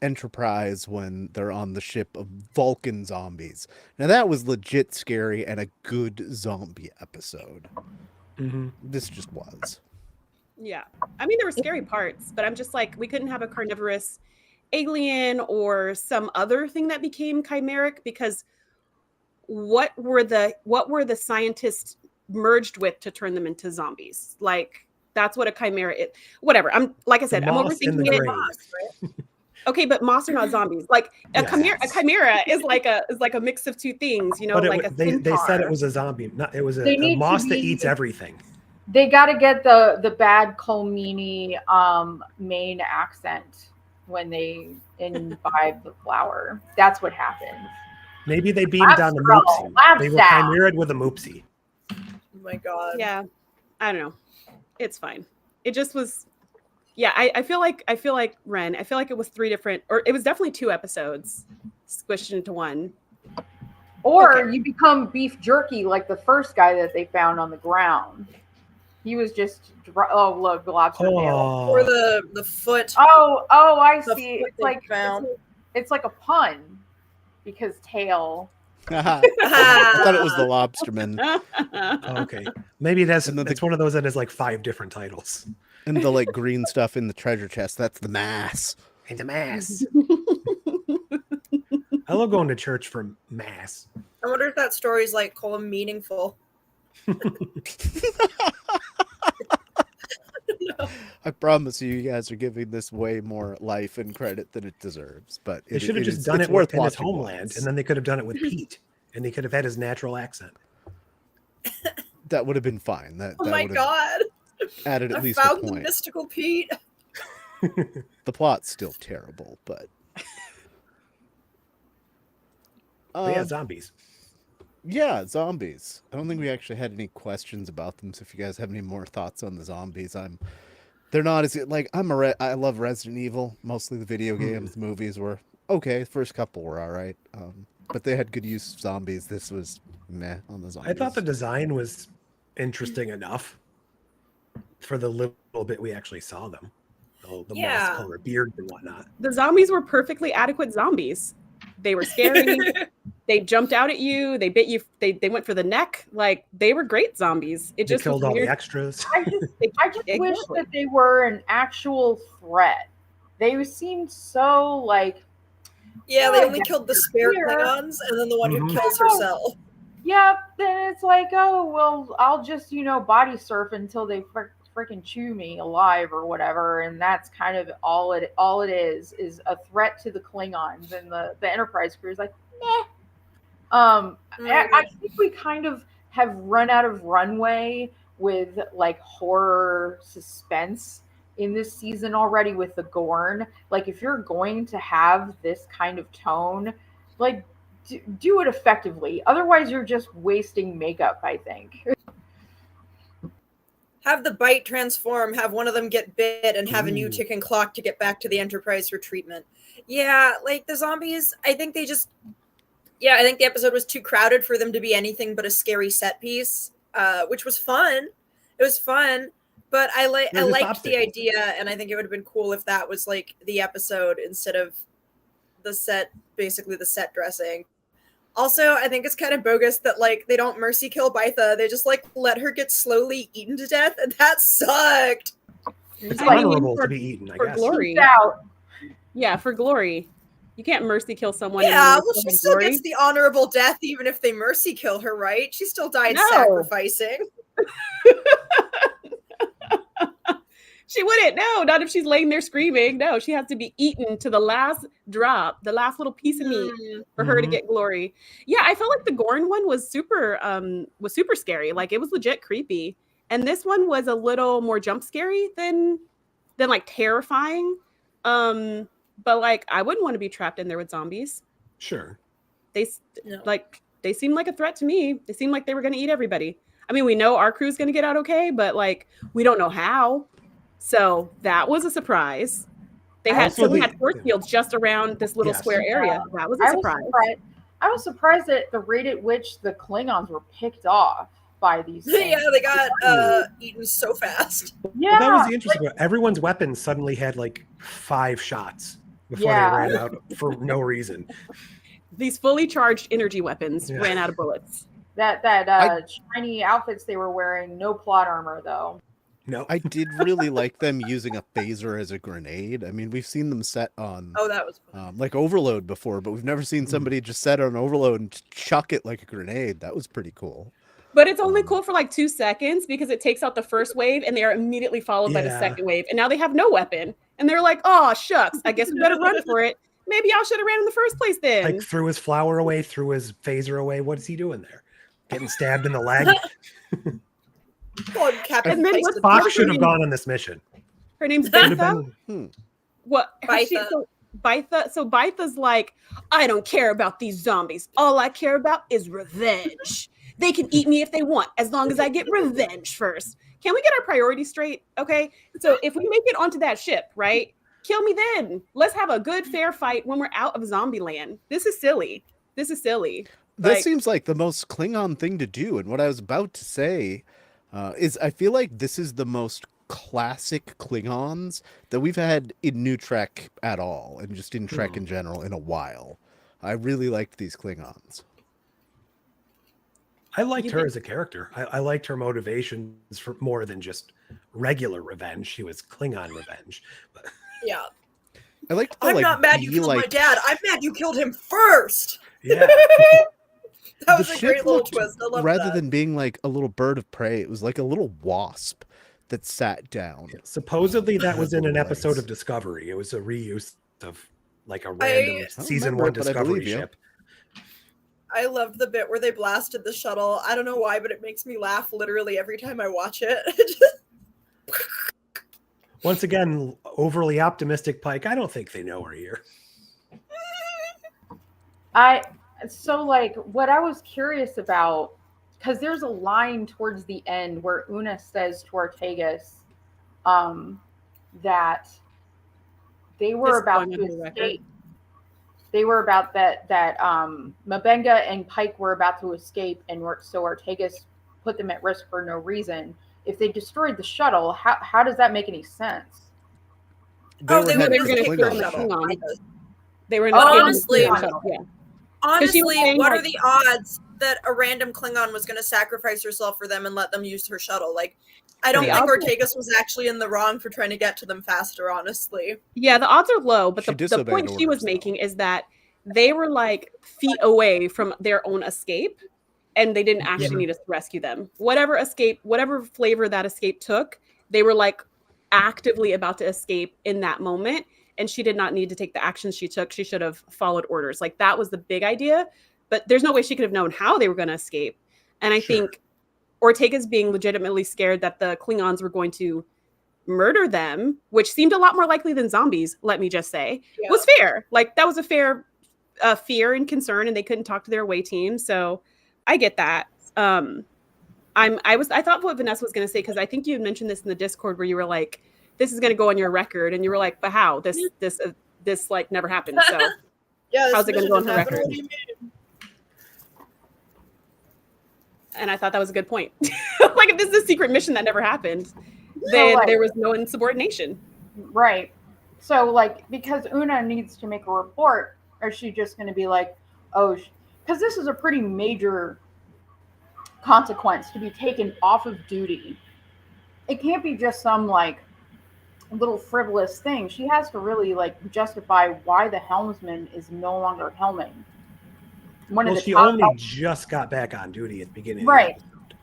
Enterprise when they're on the ship of Vulcan zombies. Now that was legit scary and a good zombie episode. Mm-hmm. This just was. Yeah. I mean, there were scary parts, but I'm just like, we couldn't have a carnivorous alien or some other thing that became chimeric, because what were the scientists merged with to turn them into zombies? Like, that's what a chimera is. Whatever. I'm overthinking it. Okay, but moss are not zombies. Like a chimera is like a mix of two things, But they said it was a zombie. It was a moss that eats everything. They got to get the bad Colm Meaney Maine accent when they imbibe the flower. That's what happens. Maybe they beamed down the moopsie. They were chimeraed with a moopsie. Oh my god. Yeah. I don't know. It's fine. It just was. Yeah, I feel like Ren. I feel like it was 3 different, or it was definitely 2 episodes squished into one. Or you become beef jerky like the first guy that they found on the ground. He was just look, the lobster tail. Or the foot. Oh, I see. It's like a pun because tail. I thought it was the Lobsterman. Okay, maybe that's one of those that has like 5 different titles. And the like green stuff in the treasure chest, that's the mass. And the mass. I love going to church for mass. I wonder if that story is like Colm meaningful. I promise you guys are giving this way more life and credit than it deserves. But they should have just done it in his homeland, and then they could have done it with Pete, and he could have had his natural accent. That would have been fine. Oh my god! Added at least found a point. The mystical Pete. The plot's still terrible, but yeah, zombies. Yeah, zombies. I don't think we actually had any questions about them. So if you guys have any more thoughts on the zombies, they're not as like I love Resident Evil. Mostly the video games, the movies were okay. The first couple were all right, but they had good use of zombies. This was meh on the zombies. I thought the design was interesting enough for the little bit we actually saw them. The moss color beard and whatnot. The zombies were perfectly adequate zombies. They were scary. They jumped out at you. They bit you. They went for the neck. Like they were great zombies. It They just killed was all the weird. extras. I just wish Exactly. that they were an actual threat. They seemed so like, Yeah, Oh, they only yeah, killed the spare here. Klingons and then the one who Mhm. kills herself. yep. Then it's like, oh well, I'll just body surf until they freaking chew me alive or whatever, and that's kind of all it is a threat to the Klingons, and the Enterprise crew is like, meh. I think we kind of have run out of runway with like horror suspense in this season already with the Gorn. Like, if you're going to have this kind of tone, like do it effectively. Otherwise, you're just wasting makeup, I think. Have the bite transform, have one of them get bit, and have a new Ooh. ticking clock to get back to the Enterprise for treatment. Yeah, like the zombies, I think they just. Yeah, I think the episode was too crowded for them to be anything but a scary set piece, which was fun. It was fun, but I liked the idea, and I think it would have been cool if that was like the episode instead of the set, basically the set dressing. Also, I think it's kind of bogus that like they don't mercy kill Bytha. They just like let her get slowly eaten to death, and that sucked. It's I mean, honorable for- to be eaten, I for guess. glory. Out. Yeah, for glory. You can't mercy kill someone. Yeah, and well, she still glory. gets the honorable death even if they mercy kill her, right? She still died No. sacrificing. She wouldn't. No, not if she's laying there screaming. No, she has to be eaten to the last drop, the last little piece of meat for her to Mhm. get glory. Yeah, I felt like the Gorn one was super scary. Like it was legit creepy. And this one was a little more jump scary than like terrifying. But like I wouldn't want to be trapped in there with zombies. Sure. They No. they seem like a threat to me. They seem like they were going to eat everybody. I mean, we know our crew's going to get out okay, but like we don't know how. So that was a surprise. They had force fields just around this little square area. That was a surprise. I was surprised at the rate at which the Klingons were picked off by these things. Yeah, they got eaten so fast. Yeah, Well, that was the interesting part. Everyone's weapons suddenly had like 5 shots before they ran out for no reason. These fully charged energy weapons ran out of bullets. That shiny outfits they were wearing, no plot armor though. No. I did really like them using a phaser as a grenade. I mean, we've seen them set on Oh, that was fun. like Overload before, but we've never seen somebody just set on Overload and chuck it like a grenade. That was pretty cool. But it's only cool for like 2 seconds because it takes out the first wave and they are immediately followed by the second wave. And now they have no weapon. And they're like, oh, shucks, I guess we better run for it. Maybe I should have ran in the first place then. Like threw his flower away, threw his phaser away. What is he doing there? Getting stabbed in the leg? And then what's Spock should have gone on this mission. Her name's Would have Vanessa. been- What? Bytha. So Bytha's like, I don't care about these zombies. All I care about is revenge. They can eat me if they want, as long as I get revenge first. Can we get our priorities straight? Okay. So if we make it onto that ship, right? Kill me then. Let's have a good, fair fight when we're out of zombie land. This is silly. That seems like the most Klingon thing to do. And what I was about to say is I feel like this is the most classic Klingons that we've had in New Trek at all, and just in Trek in general in a while. I really liked these Klingons. I liked her as a character. I liked her motivations for more than just regular revenge. She was Klingon revenge. But Yeah. I liked the, I'm like, not mad you be killed my like- dad. I'm mad you killed him first. yeah, That was the a ship great little looked, twist. I love rather that. than being like a little bird of prey, it was like a little wasp that sat down. supposedly that was in an Legs. episode of Discovery. It was a reuse of like a random don't season remember 1 it, but I Discovery believe you. ship. I loved the bit where they blasted the shuttle. I don't know why, but it makes me laugh literally every time I watch it. Once again, overly optimistic Pike. I don't think they know we're here. What I was curious about, because there's a line towards the end where Una says to Ortegas that they were This is about going to on the record. escape. They were about that Mabenga and Pike were about to escape, and so Ortegas put them at risk for no reason. If they destroyed the shuttle, how does that make any sense? Oh, they were headed gonna for the escape Klingon the ship. shuttle. They were in Oh, the honestly- shuttle. Yeah. Honestly, saying, what like- are the odds that a random Klingon was going to sacrifice herself for them and let them use her shuttle? Like, I don't The think odds- Ortegas was actually in the wrong for trying to get to them faster, honestly. Yeah, the odds are low, but She the disobeyed point she was orders, though. making is that they were like feet away from their own escape, and they didn't actually need us to rescue them. Whatever flavor that escape took, they were like actively about to escape in that moment, and she did not need to take the actions she took. She should have followed orders. Like that was the big idea, but there's no way she could have known how they were going to escape. And I think Ortega's being legitimately scared that the Klingons were going to murder them, which seemed a lot more likely than zombies, let me just say, was fair. Like that was a fair fear and concern, and they couldn't talk to their away team. So I get that. I thought what Vanessa was going to say, because I think you had mentioned this in the Discord where you were like, this is going to go on your record, and you were like, but how? This like never happened. So Yeah, how's it going to go on her happen. record? What do you mean? And I thought that was a good point. Like if this is a secret mission that never happened, then like- there was no insubordination. Right. So, like, because Una needs to make a report, or is she just going to be like, oh, because this is a pretty major consequence to be taken off of duty. It can't be just some, like, little frivolous thing. She has to really, like, justify why the helmsman is no longer helming. Well, she only just got back on duty at the beginning. Right. Of the episode.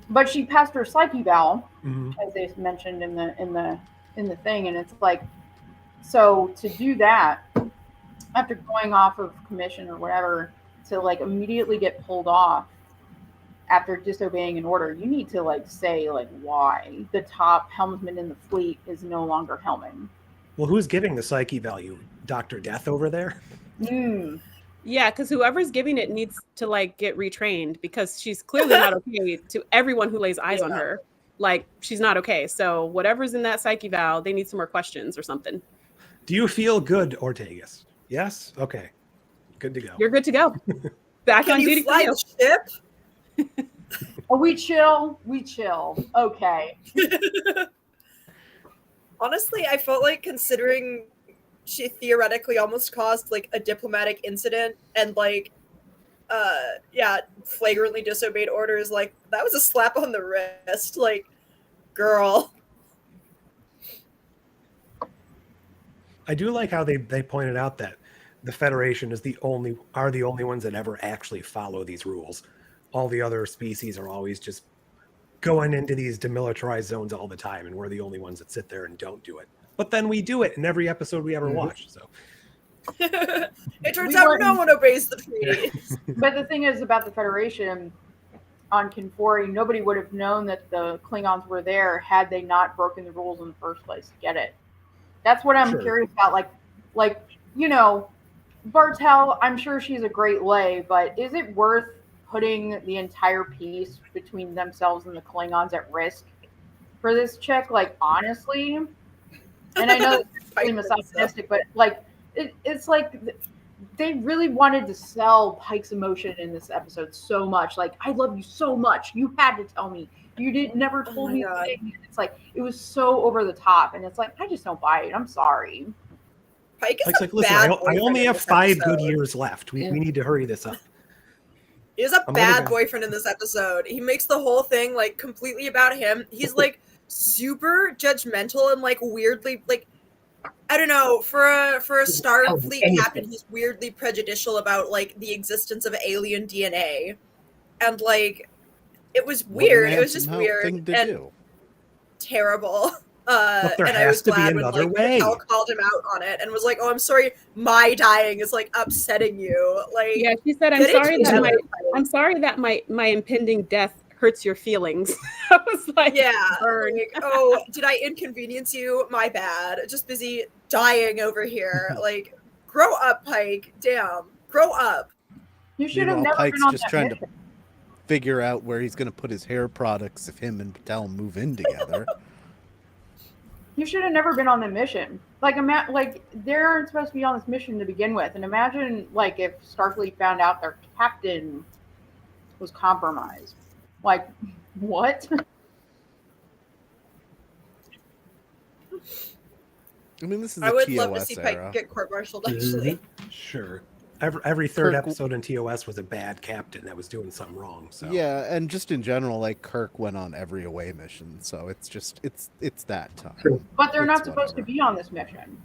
But she passed her psyche valve, Mhm. as they mentioned in the thing, and it's like, so to do that after going off of commission or whatever, to like immediately get pulled off after disobeying an order, you need to like say like why the top helmsman in the fleet is no longer helming. Well, who's giving the psyche value? Dr. Death over there? Yeah, because whoever's giving it needs to like get retrained, because she's clearly not okay to everyone who lays eyes on her. Like she's not okay. So whatever's in that psyche val, they need some more questions or something. Do you feel good, Ortegas? Yes? Okay. Good to go. You're good to go. Back Can on you duty for fly you. the ship? Oh, we chill. Okay. Honestly, I felt like, considering she theoretically almost caused like a diplomatic incident and like flagrantly disobeyed orders, like that was a slap on the wrist. Like, girl. I do like how they pointed out that the Federation is the only ones that ever actually follow these rules. All the other species are always just going into these demilitarized zones all the time, and we're the only ones that sit there and don't do it. But then we do it in every episode we ever watch. So It turns We out weren't- no one obeys the treaties. But the thing is about the Federation on Kinfori, nobody would have known that the Klingons were there had they not broken the rules in the first place. Get it? That's what I'm Sure. curious about. Like you know, Bartel, I'm sure she's a great lay, but is it worth putting the entire piece between themselves and the Klingons at risk for this chick? Like, honestly, and I know it's really misogynistic, but like, it's like they really wanted to sell Pike's emotion in this episode so much. Like, I love you so much. You had to tell me. You never told my me. God. It's like it was so over the top, and it's like I just don't buy it. I'm sorry. Pike is Pike's a like, listen, bad I boyfriend only in have this 5 episode. good years left. We need to hurry this up. He is a I'm bad gonna- boyfriend in this episode. He makes the whole thing like completely about him. He's like super judgmental and like weirdly like, I don't know, for a Starfleet captain, he's weirdly prejudicial about like the existence of alien DNA. And like it was What an weird. It was just handsome weird thing to and do. terrible. But there And I has was to be glad when another like way. Raquel called him out on it and was like, "Oh, I'm sorry, my dying is like upsetting you." Like, Yeah, she said, get it I'm sorry that my impending death hurts your feelings. I was like, yeah, burn. like, oh, did I inconvenience you? My bad. Just busy dying over here. Like, grow up, Pike. Damn, grow up. You should have Meanwhile, never Pike's been on just that trying to mission. figure out where he's going to put his hair products if him and Patel move in together. You should have never been on the mission. Like, like they aren't supposed to be on this mission to begin with. And imagine, like, if Starfleet found out their captain was compromised. Like, what? I mean, this is I the would TOS love to see era. Pike get court-martialed. Actually, Sure. Every third Kirk- episode in TOS was a bad captain that was doing something wrong. So Yeah, and just in general, like Kirk went on every away mission, so it's just it's that time. True. But they're It's not supposed to whatever. be on this mission.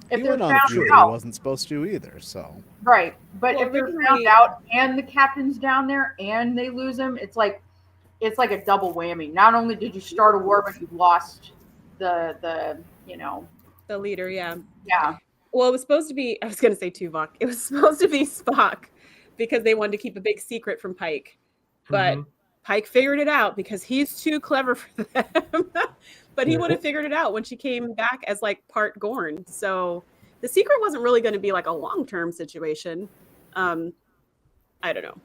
If He they're went on a found few that he out, wasn't supposed to either. So right? But Well, if they're originally- found out and the captain's down there and they lose him, it's like a double whammy. Not only did you start a war, but you lost the The leader, yeah. yeah. Well, it was supposed to be, I was going to say Tuvok. It was supposed to be Spock because they wanted to keep a big secret from Pike. But Pike figured it out because he's too clever for them. But he would have figured it out when she came back as like part Gorn. So the secret wasn't really going to be like a long-term situation. I don't know.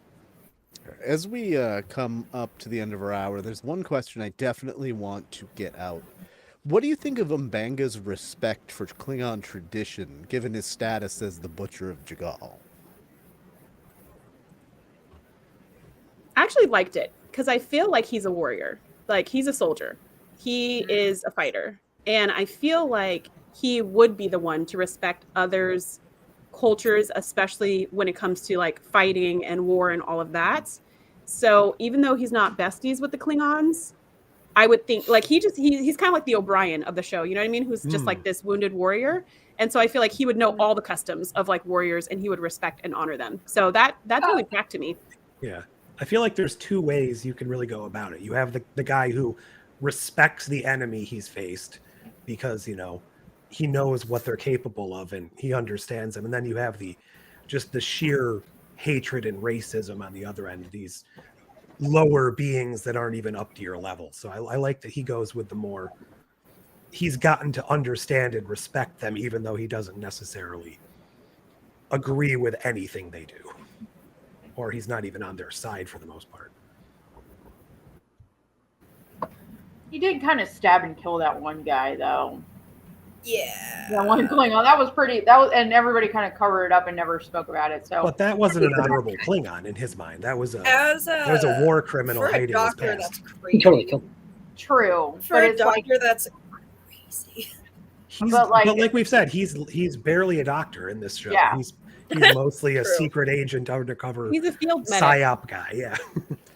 as we come up to the end of our hour, there's one question I definitely want to get out. What do you think of M'Banga's respect for Klingon tradition, given his status as the Butcher of Jagal? I actually liked it because I feel like he's a warrior. Like he's a soldier. He is a fighter. And I feel like he would be the one to respect others' cultures, especially when it comes to like fighting and war and all of that. So even though he's not besties with the Klingons, I would think like he's kind of like the O'Brien of the show, you know what I mean? Who's just like this wounded warrior. And so I feel like he would know all the customs of like warriors and he would respect and honor them. So that's really back to me. Yeah. I feel like there's two ways you can really go about it. You have the guy who respects the enemy he's faced because, you know, he knows what they're capable of and he understands them. And then you have the sheer hatred and racism on the other end of these lower beings that aren't even up to your level. So I like that he goes with the more, he's gotten to understand and respect them, even though he doesn't necessarily agree with anything they do. Or he's not even on their side for the most part. He did kind of stab and kill that one guy though. Yeah. That one Klingon. That was and everybody kind of covered it up and never spoke about it. So But that wasn't an honorable Klingon in his mind. That was As a war criminal for a hiding his doctor, past. that's He crazy. totally killed him. true. For But a it's like doctor, that's crazy. But, like- But like we've said, he's barely a doctor in this show. Yeah. He's mostly a True. secret agent, undercover He's a field medic. psyop guy. Yeah.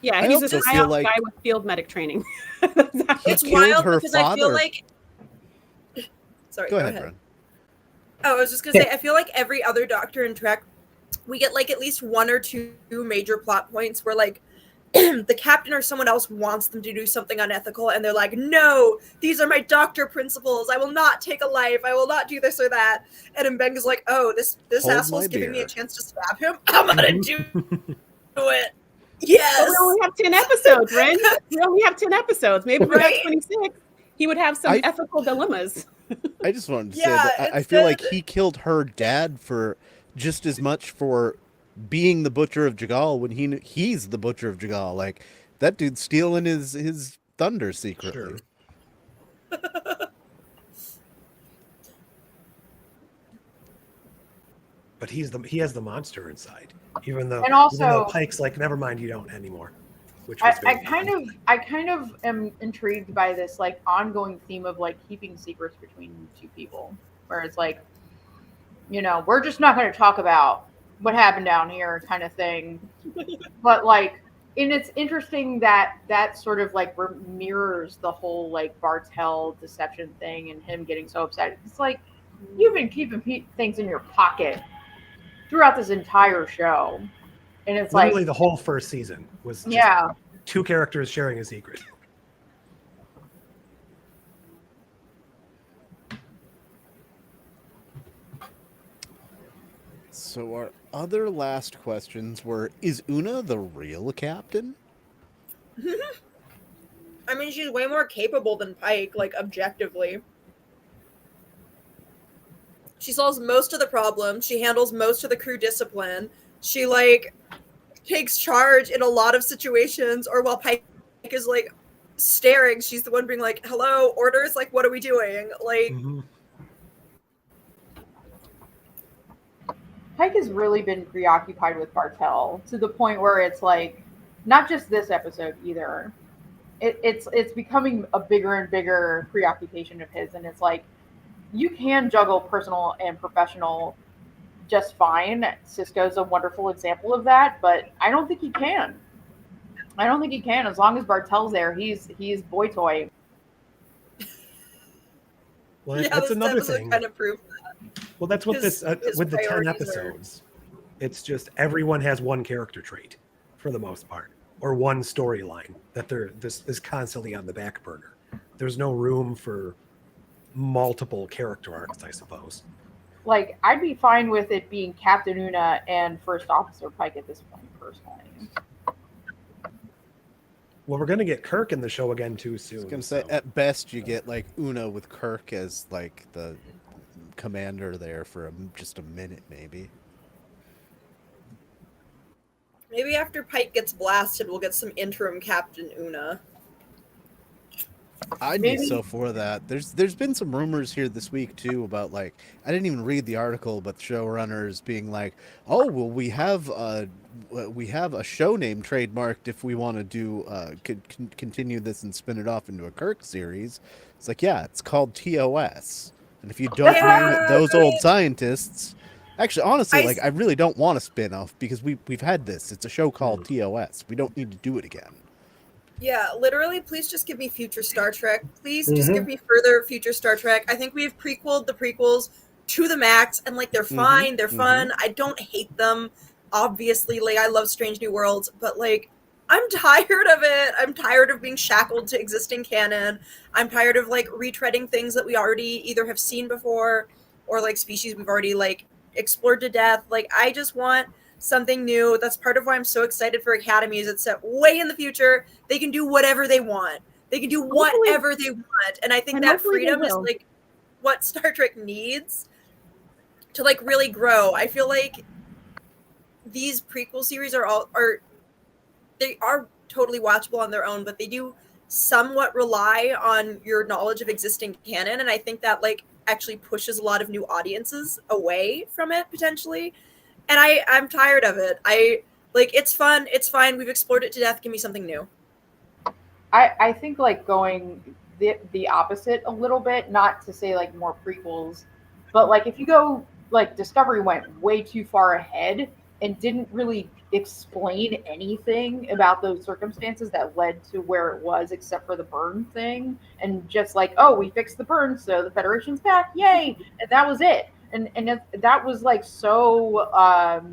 Yeah, I he's a also feel psyop like- guy with field medic training. It's killed wild her because I feel father. like. Sorry, Go ahead, Bren. Oh, I was just gonna say, I feel like every other Doctor in Trek, we get like at least one or two major plot points where like the captain or someone else wants them to do something unethical, and they're like, "No, these are my Doctor principles. I will not take a life. I will not do this or that." And M'Benga's like, "Oh, this Hold asshole's my giving me beer. a chance to stab him. I'm gonna do it." But Yes. we only have 10 episodes, right? We only have 10 episodes. Maybe if we Right. have 26, he would have some I- ethical dilemmas. I just wanted to Yeah, say that I feel like instead- he killed her dad for just as much for being the Butcher of Jagal when he's the Butcher of Jagal. Like that dude's stealing his thunder secretly. Sure. But he has the monster inside. Even though, And also- even though Pike's like, never mind, you don't anymore. Which was I very kind of am intrigued by this like ongoing theme of like keeping secrets between two people, where it's like, you know, we're just not going to talk about what happened down here, kind of thing. But like, and it's interesting that that sort of like mirrors the whole like Bartel deception thing and him getting so upset. It's like you've been keeping things in your pocket throughout this entire show, and it's literally like, the whole first season was just yeah. two characters sharing a secret. So our other last questions were: is Una the real captain? I mean, she's way more capable than Pike, like objectively. She solves most of the problems. She handles most of the crew discipline. She like takes charge in a lot of situations. Or while Pike is like staring, she's the one being like, "Hello, orders. Like, what are we doing?" Like, Mhm. Pike has really been preoccupied with Bartel to the point where it's like, not just this episode either. It's becoming a bigger and bigger preoccupation of his, and it's like, you can juggle personal and professional just fine. Cisco's a wonderful example of that, but I don't think he can. I don't think he can. As long as Bartel's there, he's boy toy. Well, Yeah, that's this another episode thing. kind of proved Well, that's what his- his with the 10 priorities are- episodes. It's just everyone has one character trait for the most part, or one storyline that this is constantly on the back burner. There's no room for multiple character arcs, I suppose. Like, I'd be fine with it being Captain Una and First Officer Pike at this point, personally. Well, we're gonna get Kirk in the show again too soon. I was gonna say, so- at best, you get like Una with Kirk as like the commander there for just a minute, maybe. Maybe after Pike gets blasted, we'll get some interim Captain Una. I'd Maybe. be so for that. There's been some rumors here this week too about like I didn't even read the article, but showrunners being like, "Oh, well, we have a show name trademarked if we want to do continue this and spin it off into a Kirk series." It's like, yeah, it's called TOS, and if you don't name those old scientists, actually, honestly, like I really don't want a spin off because we've had this. It's a show called TOS. We don't need to do it again. Yeah, literally, please just give me future Star Trek. Please just give me further future Star Trek. I think we've prequeled the prequels to the max, and like they're fine, they're fun. I don't hate them, obviously. Like, I love Strange New Worlds, but like, I'm tired of it. I'm tired of being shackled to existing canon. I'm tired of like retreading things that we already either have seen before or like species we've already like explored to death. Like, I just want something new. That's part of why I'm so excited for Academy. Is it's set way in the future. They can do whatever they want. They can do whatever they want. And I think that freedom is like what Star Trek needs to like really grow. I feel like these prequel series are totally watchable on their own, but they do somewhat rely on your knowledge of existing canon. And I think that like actually pushes a lot of new audiences away from it potentially. And I'm tired of it. It's fun. It's fine. We've explored it to death. Give me something new. I think like going the opposite a little bit, not to say like more prequels, but like if you go like Discovery went way too far ahead and didn't really explain anything about those circumstances that led to where it was except for the burn thing, and just like, oh, we fixed the burn, so the Federation's back, yay, and that was it. And that was like so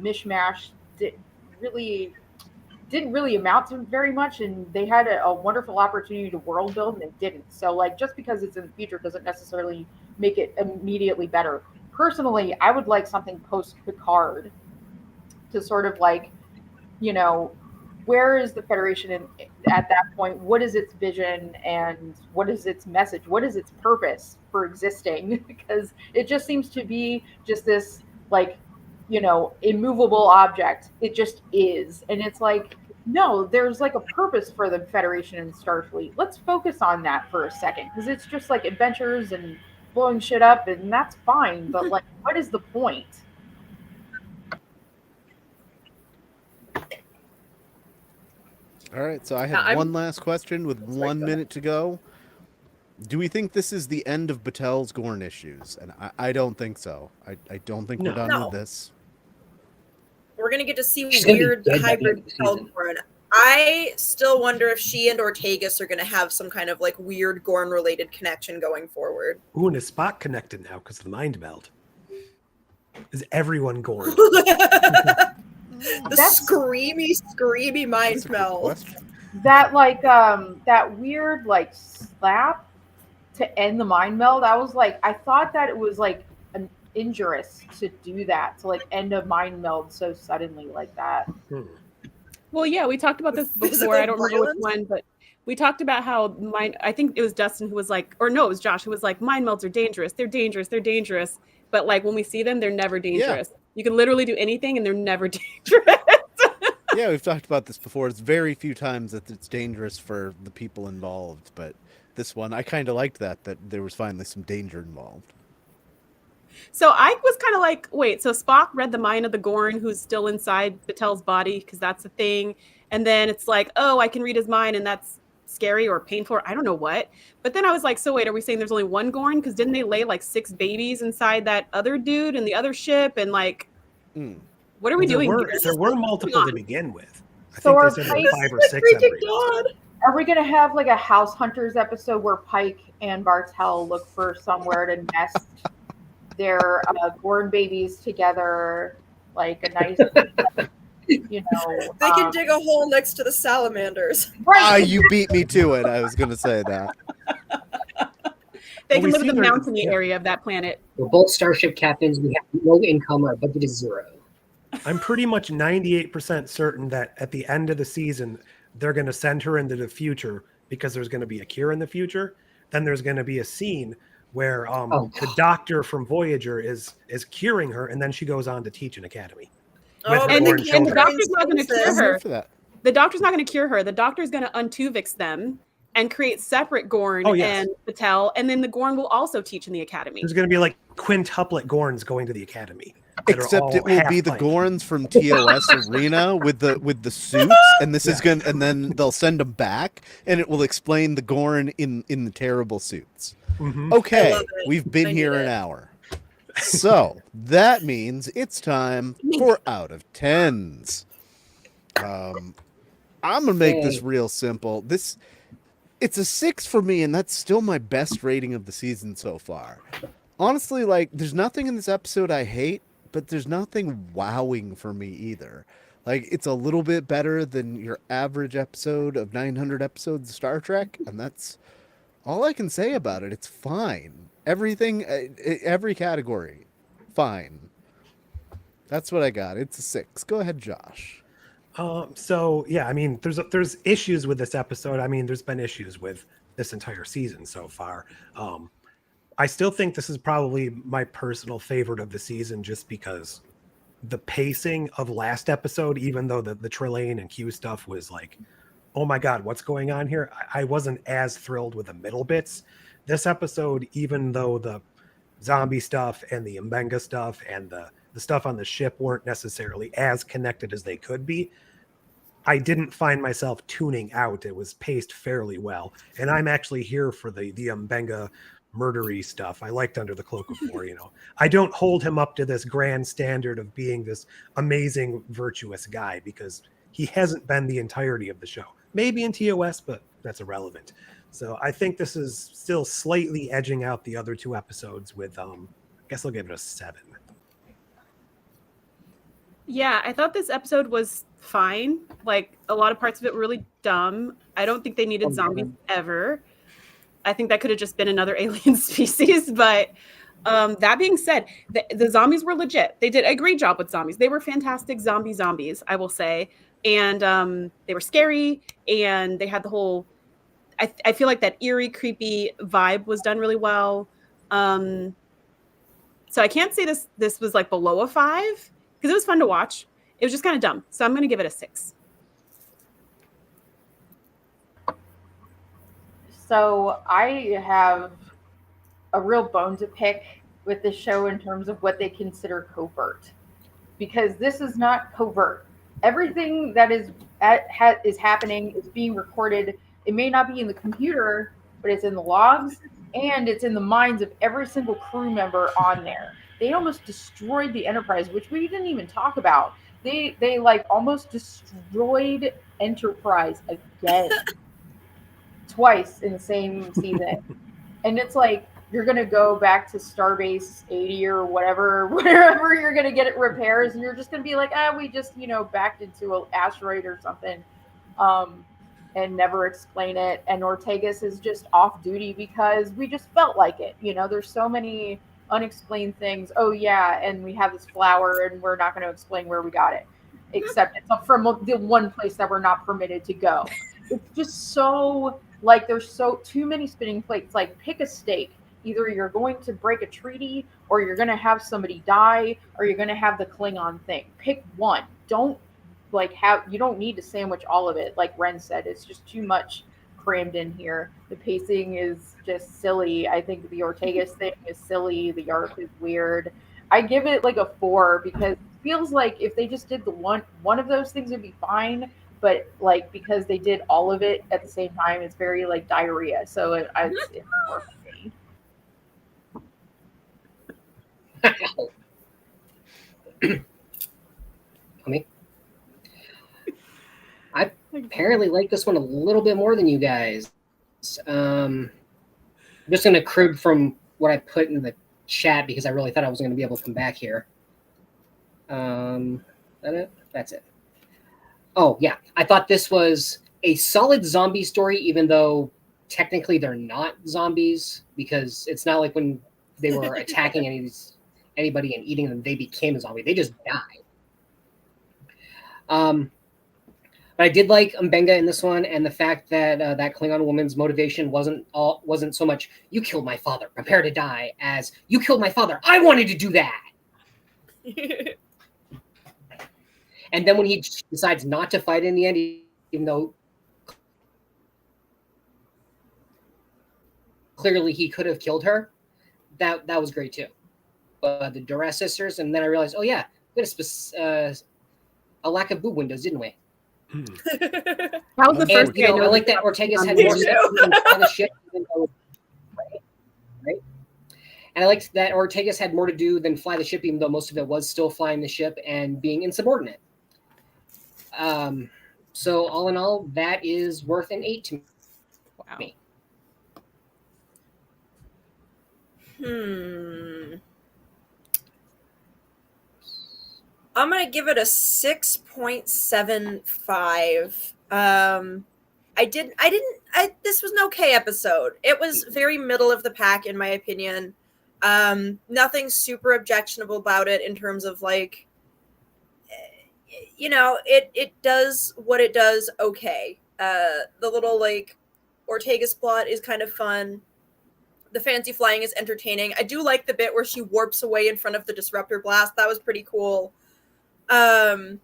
mishmash. Didn't really amount to very much, and they had a wonderful opportunity to world build and it didn't. So like, just because it's in the future doesn't necessarily make it immediately better. Personally, I would like something post Picard to sort of like, you know, where is the Federation at that point? What is its vision and what is its message? What is its purpose for existing? Because it just seems to be just this like, you know, immovable object. It just is. And it's like, no, there's like a purpose for the Federation and Starfleet. Let's focus on that for a second, because it's just like adventures and blowing shit up, and that's fine. But like, what is the point? All right, so I have one last question with 1 minute to go. Do we think this is the end of Batel's Gorn issues? And I don't think so. I don't think we're done with this. We're going to get to see She's gonna be weird dead by the end hybrid of the season. Gorn. I still wonder if she and Ortegas are going to have some kind of like weird Gorn related connection going forward. Ooh, and is Spock connected now because of the mind meld? Is everyone Gorn? The screamy mind meld. That like that weird like slap to end the mind meld. I was like, I thought that it was like an injurious to do that, to like end a mind meld so suddenly like that. Well, yeah, we talked about this before. I don't remember which one, but we talked about how I think it was Dustin who was like, or no, it was Josh who was like, mind melds are dangerous. They're dangerous. They're dangerous. But like when we see them, they're never dangerous. Yeah. You can literally do anything and they're never dangerous. Yeah, we've talked about this before. It's very few times that it's dangerous for the people involved, but this one, I kind of liked that there was finally some danger involved. So I was kind of like, wait, so Spock read the mind of the Gorn who's still inside Batel's body because that's a thing. And then it's like, oh, I can read his mind and that's scary or painful. Or I don't know what. But then I was like, so wait, are we saying there's only one Gorn? Because didn't they lay like 6 babies inside that other dude in the other ship? And like, Mm. What are we doing here? There were multiple on? to begin with. I So think they are said there were Pike, 5 or Like 6 freaking embryos. God. are we gonna have like a House Hunters episode where Pike and Bartell look for somewhere to nest their Gorn babies together, like a nice, you know, They can dig a hole next to the salamanders. Ah, right? you beat me to it. I was gonna say that. They Well, can we live see in the there- mountainy yeah. area of that planet. We're both starship captains. We have no income. Our budget is 0. I'm pretty much 98% certain that at the end of the season, they're going to send her into the future because there's going to be a cure in the future. Then there's going to be a scene where the doctor from Voyager is curing her, and then she goes on to teach an academy. Oh, her And born the children. doctor's not going to cure I'm here her. for that. The doctor's not going to cure her. The doctor's going to untuvix them and create separate Gorn Oh, yes. and Patel, and then the Gorn will also teach in the academy. There's going to be like quintuplet Gorns going to the academy. that are Except all it will be the half-pint. Gorns from TOS Arena with the suits, and this is gonna, and then they'll send them back, and it will explain the Gorn in the terrible suits. Mhm. Okay, I love it. we've been I here need an it. hour, so that means it's time for out of tens. I'm gonna make this Yay. real simple. It's a 6 for me, and that's still my best rating of the season so far. Honestly, like, there's nothing in this episode I hate, but there's nothing wowing for me either. Like, it's a little bit better than your average episode of 900 episodes of Star Trek, and that's all I can say about it. It's fine. Everything, every category, fine. That's what I got. It's a 6. Go ahead, Josh. So yeah, I mean, there's issues with this episode. I mean, there's been issues with this entire season so far. I still think this is probably my personal favorite of the season, just because the pacing of last episode, even though the Trillane and Q stuff was like, oh my God, what's going on here? I wasn't as thrilled with the middle bits. This episode, even though the zombie stuff and the Mbenga stuff and the stuff on the ship weren't necessarily as connected as they could be, I didn't find myself tuning out. It was paced fairly well. And I'm actually here for the Mbenga murdery stuff. I liked Under the Cloak of War, you know. I don't hold him up to this grand standard of being this amazing, virtuous guy, because he hasn't been the entirety of the show. Maybe in TOS, but that's irrelevant. So I think this is still slightly edging out the other 2 episodes with, I guess I'll give it a 7. Yeah, I thought this episode was fine. Like, a lot of parts of it were really dumb. I don't think they needed zombies ever. I think that could have just been another alien species. But that being said, the zombies were legit. They did a great job with zombies. They were fantastic zombies, I will say. And they were scary, and they had the whole... I feel like that eerie, creepy vibe was done really well. So I can't say this was like below a 5, because it was fun to watch. It was just kind of dumb. So I'm going to give it a 6. So I have a real bone to pick with this show in terms of what they consider covert, because this is not covert. Everything that is happening is being recorded. It may not be in the computer, but it's in the logs, and it's in the minds of every single crew member on there. They almost destroyed the Enterprise, which we didn't even talk about. They like almost destroyed Enterprise again. Twice in the same season. And it's like, you're going to go back to Starbase 80 or whatever, wherever you're going to get it repairs, and you're just going to be like, we just, backed into an asteroid or something, and never explain it. And Ortegas is just off duty because we just felt like it. There's so many unexplained things. Oh yeah, and we have this flower, and we're not going to explain where we got it, except it's from the one place that we're not permitted to go. It's just so... like, there's too many spinning plates. Like, pick a stake. Either you're going to break a treaty, or you're going to have somebody die, or you're going to have the Klingon thing. Pick one. Don't you don't need to sandwich all of it. Like Ren said, it's just too much crammed in here. The pacing is just silly. I think the Ortegas thing is silly. The arc is weird. I give it like a 4, because it feels like if they just did the one of those things, it'd be fine. But like, because they did all of it at the same time, it's very like diarrhea. So it's more for me. apparently like this one a little bit more than you guys. I'm just going to crib from what I put in the chat because I really thought I was going to be able to come back here. That it? That's it. Oh, yeah. I thought this was a solid zombie story, even though technically they're not zombies, because it's not like when they were attacking anybody and eating them, they became a zombie. They just died. But I did like Mbenga in this one, and the fact that that Klingon woman's motivation wasn't so much "you killed my father, prepare to die," as "you killed my father, I wanted to do that." And then when he decides not to fight in the end, even though clearly he could have killed her, that was great too. The Duras sisters, and then I realized, oh yeah, we had a lack of boob windows, didn't we? That was the first And thing I I like noticed. that Ortega's had Me more too. sex than fly the ship, even though, right? And I liked that Ortega's had more to do than fly the ship, even though most of it was still flying the ship and being insubordinate. So all in all, that is worth an 8 to Wow. me. I'm gonna give it a 6.75. This was an okay episode. It was very middle of the pack in my opinion. Nothing super objectionable about it in terms of like, it does what it does okay. The little like Ortega's plot is kind of fun. The fancy flying is entertaining. I do like the bit where she warps away in front of the disruptor blast. That was pretty cool. The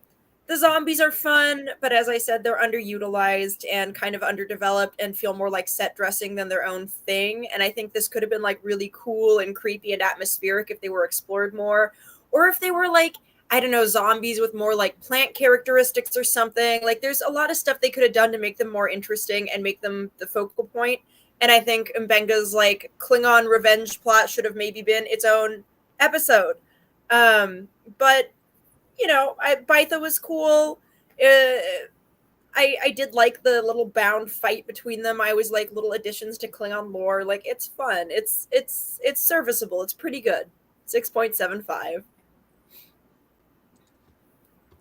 zombies are fun, but as I said, they're underutilized and kind of underdeveloped and feel more like set dressing than their own thing. And I think this could have been like really cool and creepy and atmospheric if they were explored more, or if they were like, I don't know, zombies with more like plant characteristics or something. Like there's a lot of stuff they could have done to make them more interesting and make them the focal point. And I think Mbenga's like Klingon revenge plot should have maybe been its own episode. But Baitha was cool. I did like the little bound fight between them. I always like little additions to Klingon lore. Like it's fun. It's serviceable. It's pretty good. 6.75.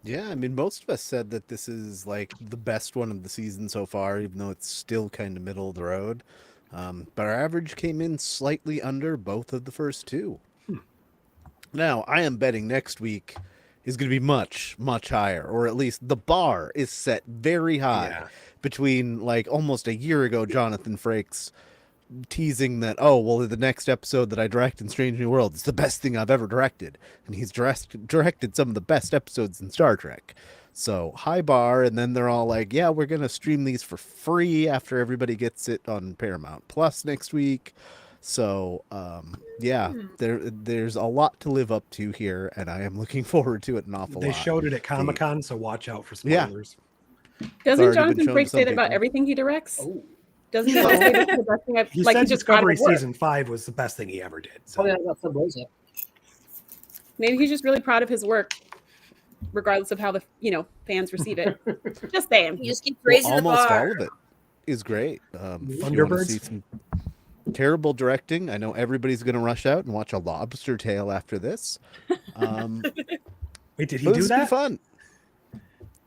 Yeah, I mean, most of us said that this is like the best one of the season so far, even though it's still kind of middle of the road. But our average came in slightly under both of the first two. Now, I am betting next week is going to be much, much higher, or at least the bar is set very high. Yeah. Between like almost a year ago, Jonathan Frakes teasing that, oh, well, the next episode that I direct in Strange New World is the best thing I've ever directed. And he's directed some of the best episodes in Star Trek. So high bar, and then they're all like, yeah, we're going to stream these for free after everybody gets it on Paramount Plus next week. So, yeah, there's a lot to live up to here, and I am looking forward to it an awful lot. They showed it at Comic-Con, so watch out for spoilers. Doesn't already been Jonathan shown to Frakes some say that about people. everything he directs? Oh, Doesn't he always say that's the best thing I've He like said he just got Discovery it at work. Season 5 was the best thing he ever did. So. probably not about Subrosa. Maybe he's just really proud of his work, regardless of how the fans receive it. Just saying. You just keep Well, raising the almost bar. all of it is great. If you want to Thunderbirds? see some terrible directing, I know everybody's going to rush out and watch A Lobster Tale after this. Wait, did he But do this will be that? fun.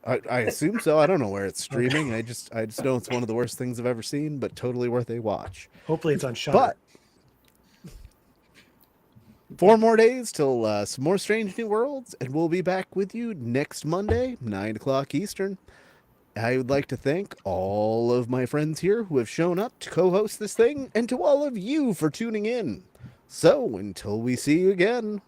I assume so. I don't know where it's streaming. I just know it's one of the worst things I've ever seen, but totally worth a watch. Hopefully it's on Shudder. But 4 more days till some more Strange New Worlds, and we'll be back with you next Monday, 9 o'clock Eastern. I would like to thank all of my friends here who have shown up to co-host this thing, and to all of you for tuning in. So, until we see you again,